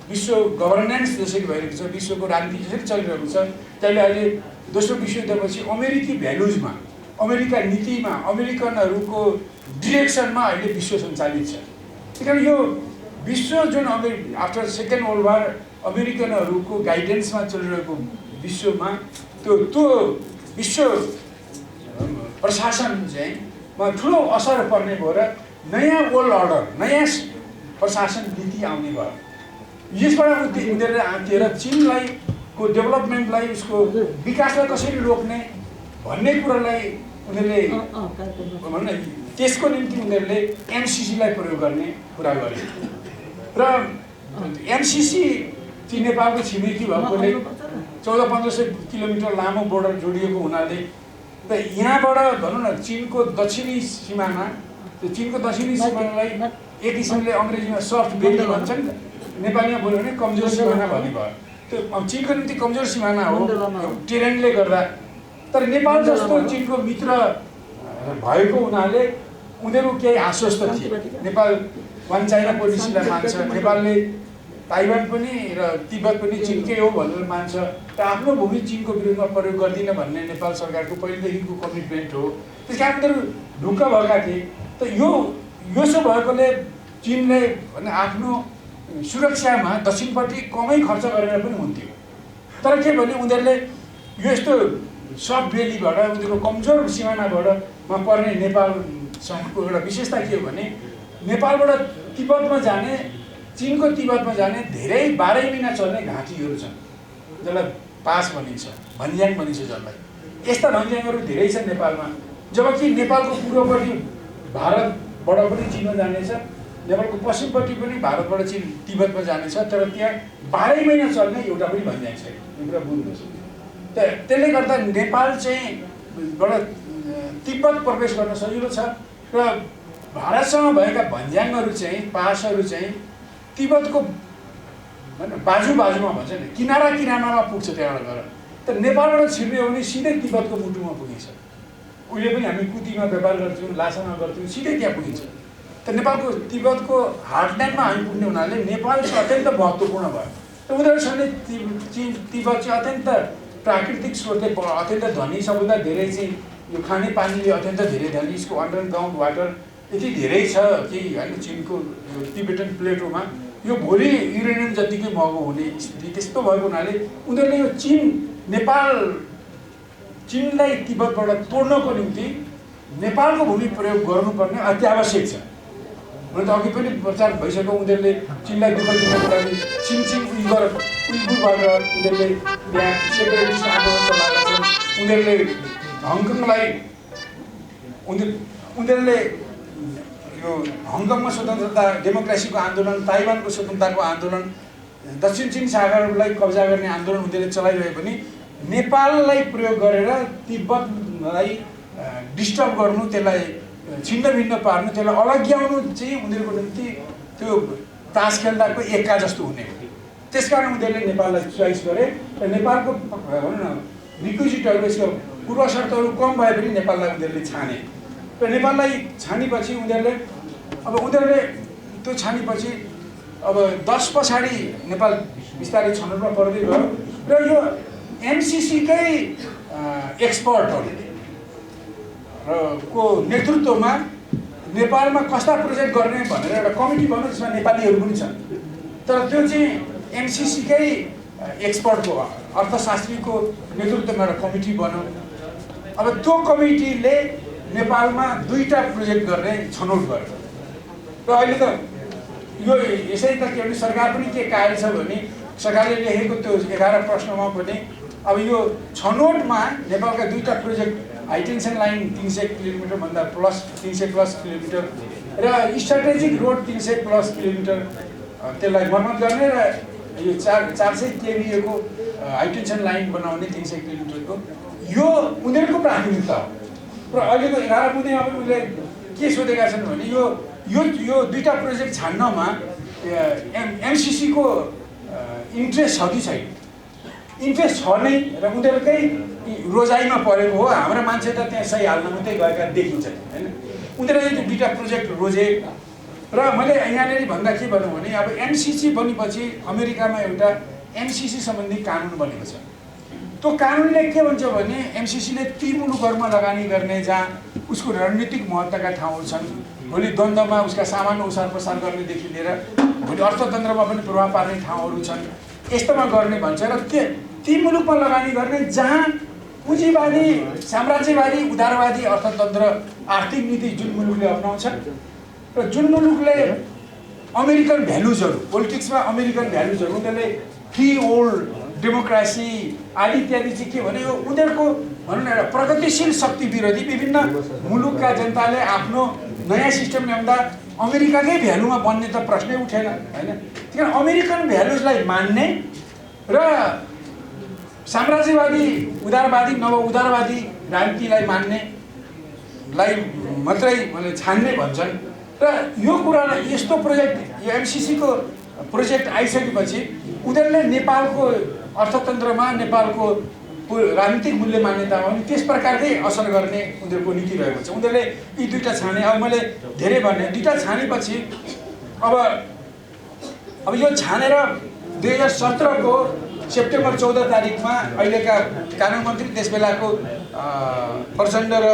विश्व गभर्नेन्स जसरी भइरहेको छ, विश्वको राजनीति जसरी चलिरहेको छ, त्यसले अहिले दोस्रो विश्वयुद्धपछि अमेरिकी भ्यालुजमा, अमेरिका नीतिमा, अमेरिकनहरूको डिरेक्सनमा अहिले विश्व सञ्चालित छ। त्यही कारण यो विश्व जुन आफ्टर सेकेन्ड वर्ल्ड वार अमेरिकनहरूको गाइडेन्समा चलिरहेको विश्वमा त्यो विश्व प्रशासन चाहिँ ठुलो असर पर्ने भयो र नयाँ वर्ल्ड अर्डर, नयाँ प्रशासन नीति आउने भयो। यसबाट उनीहरूले आँटेर चिनलाई को डेभलपमेन्टलाई, उसको विकासलाई कसरी रोक्ने भन्ने कुरालाई उनीहरूले भन्न, त्यसको निम्ति उनीहरूले एमसिसीलाई प्रयोग गर्ने कुरा गरे। र एमसिसी चाहिँ नेपालको छिमेकी भएकोले 1400-1500 किलोमिटर लामो बोर्डर जोडिएको हुनाले त यहाँबाट भनौँ न चिनको दक्षिणी सिमाना, त्यो चिनको दक्षिणी सिमानालाई एक किसिमले अङ्ग्रेजीमा सफ्ट बेली भन्छ नि, नेपालीमा बोल्यो भने कमजोर सिमाना भन्ने भयो। त्यो चिनको निम्ति कमजोर सिमाना हो टेरेनले गर्दा। तर नेपाल जस्तो चिनको मित्र भएको हुनाले उनीहरू केही आश्वस्त थिए। नेपाल वान चाइना पोलिसीलाई मान्छ, नेपालले ताइवान पनि र तिब्बत पनि चिनकै हो भनेर मान्छ, र आफ्नो भूमि चिनको विरुद्धमा प्रयोग गर्दिन भन्ने नेपाल सरकारको पहिलेदेखिको कमिटमेन्ट हो। त्यस कारण उनीहरू ढुक्क भएका थिए। त यसो भएकोले चिनले भने आफ्नो सुरक्षामा दक्षिणपट्टि कमै खर्च गरेर पनि हुन्थ्यो। तर के भने उनीहरूले यो यस्तो सफ्ट बेलीबाट, उनीहरूको कमजोर सिमानाबाट पर्ने नेपालसँगको एउटा विशेषता के हो भने नेपालबाट तिब्बतमा जाने, चिनको तिब्बतमा जाने धेरै 12 महिना चल्ने घाटीहरू छन्, जसलाई पास भनिन्छ, भन्ज्याङ भनिन्छ जसलाई। यस्ता भन्ज्याङहरू धेरै छन् नेपालमा। जबकि नेपालको पूर्वपट्टि भारतबाट पनि चिनमा जानेछ, नेपालको पश्चिमपट्टि पनि भारतबाट चिन तिब्बतमा जानेछ, तर त्यहाँ 12 महिना चल्ने एउटा पनि भन्ज्याङ छैन। यो कुरा बुझ्नुहोस्। त्यसले गर्दा नेपाल चाहिँ बाट तिब्बत प्रवेश गर्न सजिलो छ र भारतसँग भएका भन्ज्याङहरू चाहिँ, पासहरू चाहिँ तिब्बतको बाजुमा भन्छ नि, किनारामा पुग्छ त्यहाँबाट गएर। तर नेपालबाट छिर्ने हो भने सिधै तिब्बतको मुटुमा पुगिन्छ। उहिले पनि हामी कुतीमा व्यापार गर्थ्यौँ, लासामा गर्थ्यौँ, सिधै त्यहाँ पुगिन्छ। त नेपालको तिब्बतको हार्टल्यान्डमा हामी पुग्ने हुनाले नेपाल चाहिँ अत्यन्त महत्त्वपूर्ण भयो। त उनीहरूसँग तिब्बत चाहिँ अत्यन्त प्राकृतिक स्रोतले अत्यन्त धनी, सबभन्दा धेरै चाहिँ यो खाने पानीले अत्यन्त धेरै धनी, यसको अन्डरग्राउन्ड वाटर यति धेरै छ कि होइन चिनको तिब्बतन प्लेटोमा यो भोलि युरेनियम जतिकै महँगो हुने स्थिति। त्यस्तो भएको हुनाले उनीहरूले यो चिनलाई तिब्बतबाट तोड्नको निम्ति नेपालको भूमि प्रयोग गर्नुपर्ने अत्यावश्यक छ। हुन त अघि पनि प्रचार भइसक्यो, उनीहरूले चिनलाई दुःख दिनको लागि छिनछिन उइगुरबाट उनीहरूले यहाँ सेपरेटिस्ट आन्दोलन चलाएका छन्। उनीहरूले हङकङलाई उनीहरूले यो हङकङमा स्वतन्त्रता डेमोक्रेसीको आन्दोलन, ताइवानको स्वतन्त्रताको आन्दोलन, दक्षिण चिन सागरलाई कब्जा गर्ने आन्दोलन उनीहरूले चलाइरहे पनि नेपाललाई प्रयोग गरेर तिब्बतलाई डिस्टर्ब गर्नु, त्यसलाई छिन्न भिन्न पार्नु, त्यसलाई अलग्याउनु चाहिँ उनीहरूको निम्ति त्यो तास खेल्दाको एक्का जस्तो हुने हो। त्यसकारण उनीहरूले नेपाललाई चोइस गरे र नेपालको भनौँ न रिक्विजिटहरू यसको पूर्व शर्तहरू कम भए पनि नेपाललाई उनीहरूले छाने र नेपाललाई छानेपछि उनीहरूले त्यो छानेपछि अब 10 पछाडि नेपाल बिस्तारै छनौटमा पर्दै गयो र यो एमसिसीकै एक्सपर्टहरू को नेतृत्वमा नेपालमा कस्ता प्रोजेक्ट गर्ने भनेर एउटा कमिटी बन्यो जसमा नेपालीहरू पनि छन् तर त्यो चाहिँ एमसिसीकै एक्सपर्टको अर्थशास्त्रीको नेतृत्वमा एउटा कमिटी बन्यो अब त्यो कमिटीले नेपालमा 2टा प्रोजेक्ट गर्ने छनौट गर्यो र अहिले त यो यसै त के भने सरकार पनि के कार्य छ भने सरकारले लेखेको त्यो 11 प्रश्नमा पनि अब यो छनौटमा नेपालका 2टा प्रोजेक्ट हाइटेन्सन लाइन 300 किलोमिटर भन्दा प्लस 300 प्लस किलोमिटर र स्ट्राटेजिक रोड 300 प्लस किलोमिटर त्यसलाई मर्मत गर्ने र यो 400 केभीए को हाइटेन्सन लाइन बनाउने 300 किलोमिटरको यो उनीहरूको प्राथमिकता हो र अहिलेको 11 बुँदेमा पनि उनीहरूले के सोधेका छन् भने यो 2टा प्रोजेक्ट छान्नमा एमसिसी को इन्ट्रेस्ट छ कि छैन इन्ट्रेस्ट छ नै र उनीहरूकै रोजाइमा परेको हो हाम्रो मान्छे त त्यहाँ सही हाल्न मात्रै गएका देखिन्छ हैन उनीहरूले त्यो 2टा प्रोजेक्ट रोजे र मैले यहाँनिर भन्दा के भन्नु भने अब एमसिसी बनेपछि अमेरिकामा एउटा एमसिसी सम्बन्धी कानुन बनेको छ त्यो कानुनले के भन्छ भने एमसिसीले ती मुलुकहरूमा लगानी गर्ने जहाँ उसको रणनीतिक महत्त्वका ठाउँहरू छन् भोलि द्वन्द्वमा उसका सामान ओसार प्रसार गर्नेदेखि लिएर भोलि अर्थतन्त्रमा पनि प्रभाव पार्ने ठाउँहरू छन् यस्तोमा गर्ने भन्छ र ती मुलुकमा लगानी गर्ने जहाँ पुँजीवादी साम्राज्यवादी उदारवादी अर्थतन्त्र आर्थिक नीति जुन मुलुकले अपनाउँछन् र जुन मुलुकले अमेरिकन भ्यालुजहरू पोलिटिक्समा अमेरिकन भ्यालुजहरू उनीहरूले फ्री ओल्ड डेमोक्रेसी आदि इत्यादि चाहिँ के भने यो उनीहरूको भनौँ न एउटा प्रगतिशील शक्ति विरोधी विभिन्न मुलुकका जनताले आफ्नो नयाँ सिस्टम ल्याउँदा अमेरिकाकै भ्यालुमा बन्ने त प्रश्नै उठेन होइन त्यही कारण अमेरिकन भ्यालुजलाई मान्ने र साम्राज्यवादी उदारवादी नव उदारवादी राजनीतिलाई मान्नेलाई मात्रै मतलब छान्ने भन्छन् र यो कुरालाई यस्तो प्रोजेक्ट यो एमसिसीको प्रोजेक्ट आइसकेपछि उनीहरूले नेपालको अर्थतन्त्रमा नेपालको राजनीतिक मूल्य मान्यतामा पनि त्यस प्रकारकै असर गर्ने उनीहरूको नीति रहेको छ उनीहरूले यी 2टा छाने अब मैले धेरै भने 2टा छानेपछि अब यो छानेर 2017 को सेप्टेम्बर 14 तारिकमा अहिलेका कानुन मन्त्री त्यसबेलाको प्रचण्ड र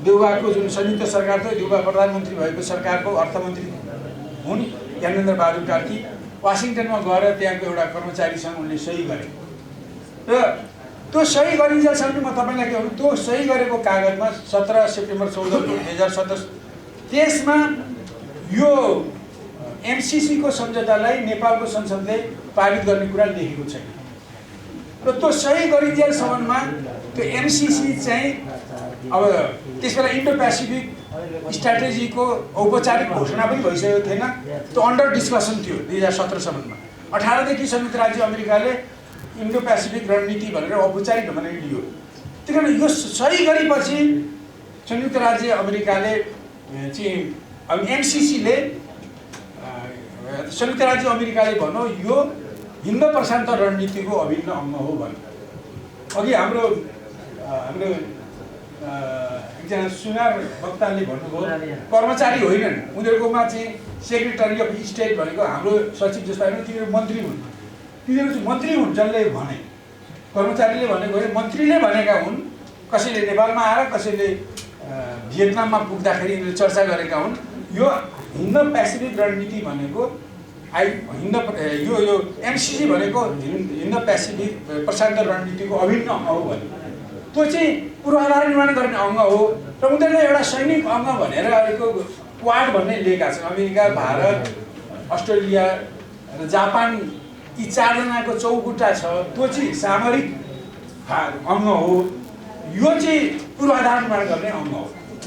देउवाको जुन संयुक्त सरकार थियो देउवा प्रधानमन्त्री भएको सरकारको अर्थमन्त्री हुन् ज्ञानेन्द्र बहादुर कार्की वासिङटनमा गएर त्यहाँको एउटा कर्मचारीसँग उनले सही गरे र त्यो सही गरिन्जेलसम्म म तपाईँलाई के भन्नु त्यो सही गरेको कागजमा 17 सेप्टेम्बर 14 2017 त्यसमा यो एमसिसी को सम्झौतालाई नेपालको संसदले पारित गर्ने कुरा लेखेको छैन र त्यो सही गरिन्जेलसम्ममा त्यो एमसिसी चाहिँ अब त्यसबेला इन्डो पेसिफिक स्ट्राटेजीको औपचारिक घोषणा पनि भइसकेको थिएन त्यो अन्डर डिस्कसन थियो 2017 सम्ममा 18 देखि संयुक्त राज्य अमेरिकाले इन्डो पेसिफिक रणनीति भनेर औपचारिक ढङ्गले लियो त्यही कारण यो सही गरेपछि संयुक्त राज्य अमेरिकाले चाहिँ अब एमसिसीले संयुक्त राज्य अमेरिकाले भन्यो यो हिन्द प्रशान्त रणनीतिको अभिन्न अङ्ग हो भन्यो अघि हाम्रो एकजना सुनार वक्ताले भन्नुभयो कर्मचारी होइनन् उनीहरूकोमा चाहिँ सेक्रेटरी अफ स्टेट भनेको हाम्रो सचिव जस्ता होइन तिनीहरू मन्त्री हुन् तिनीहरू चाहिँ मन्त्री हुन् जसले भने कर्मचारीले भनेको होइन मन्त्रीले भनेका हुन् कसैले नेपालमा आएर कसैले भियतनाममा पुग्दाखेरि यिनीहरूले चर्चा गरेका हुन् यो हिन्द पेसिफिक रणनीति भनेको यो एमसिसी भनेको हिन्द पेसिफिक प्रशान्त रणनीतिको अभिन्न अङ्ग हो भन्यो त्यो चाहिँ पूर्वाधार निर्माण गर्ने अङ्ग हो र उनीहरूले एउटा सैनिक अङ्ग भनेर अहिलेको क्वाड भन्ने लिएका छन् अमेरिका भारत अस्ट्रेलिया र जापान यी 4 जनाको चौकुटा छ त्यो चाहिँ सामरिक अङ्ग हो यो चाहिँ पूर्वाधार निर्माण गर्ने अङ्ग हो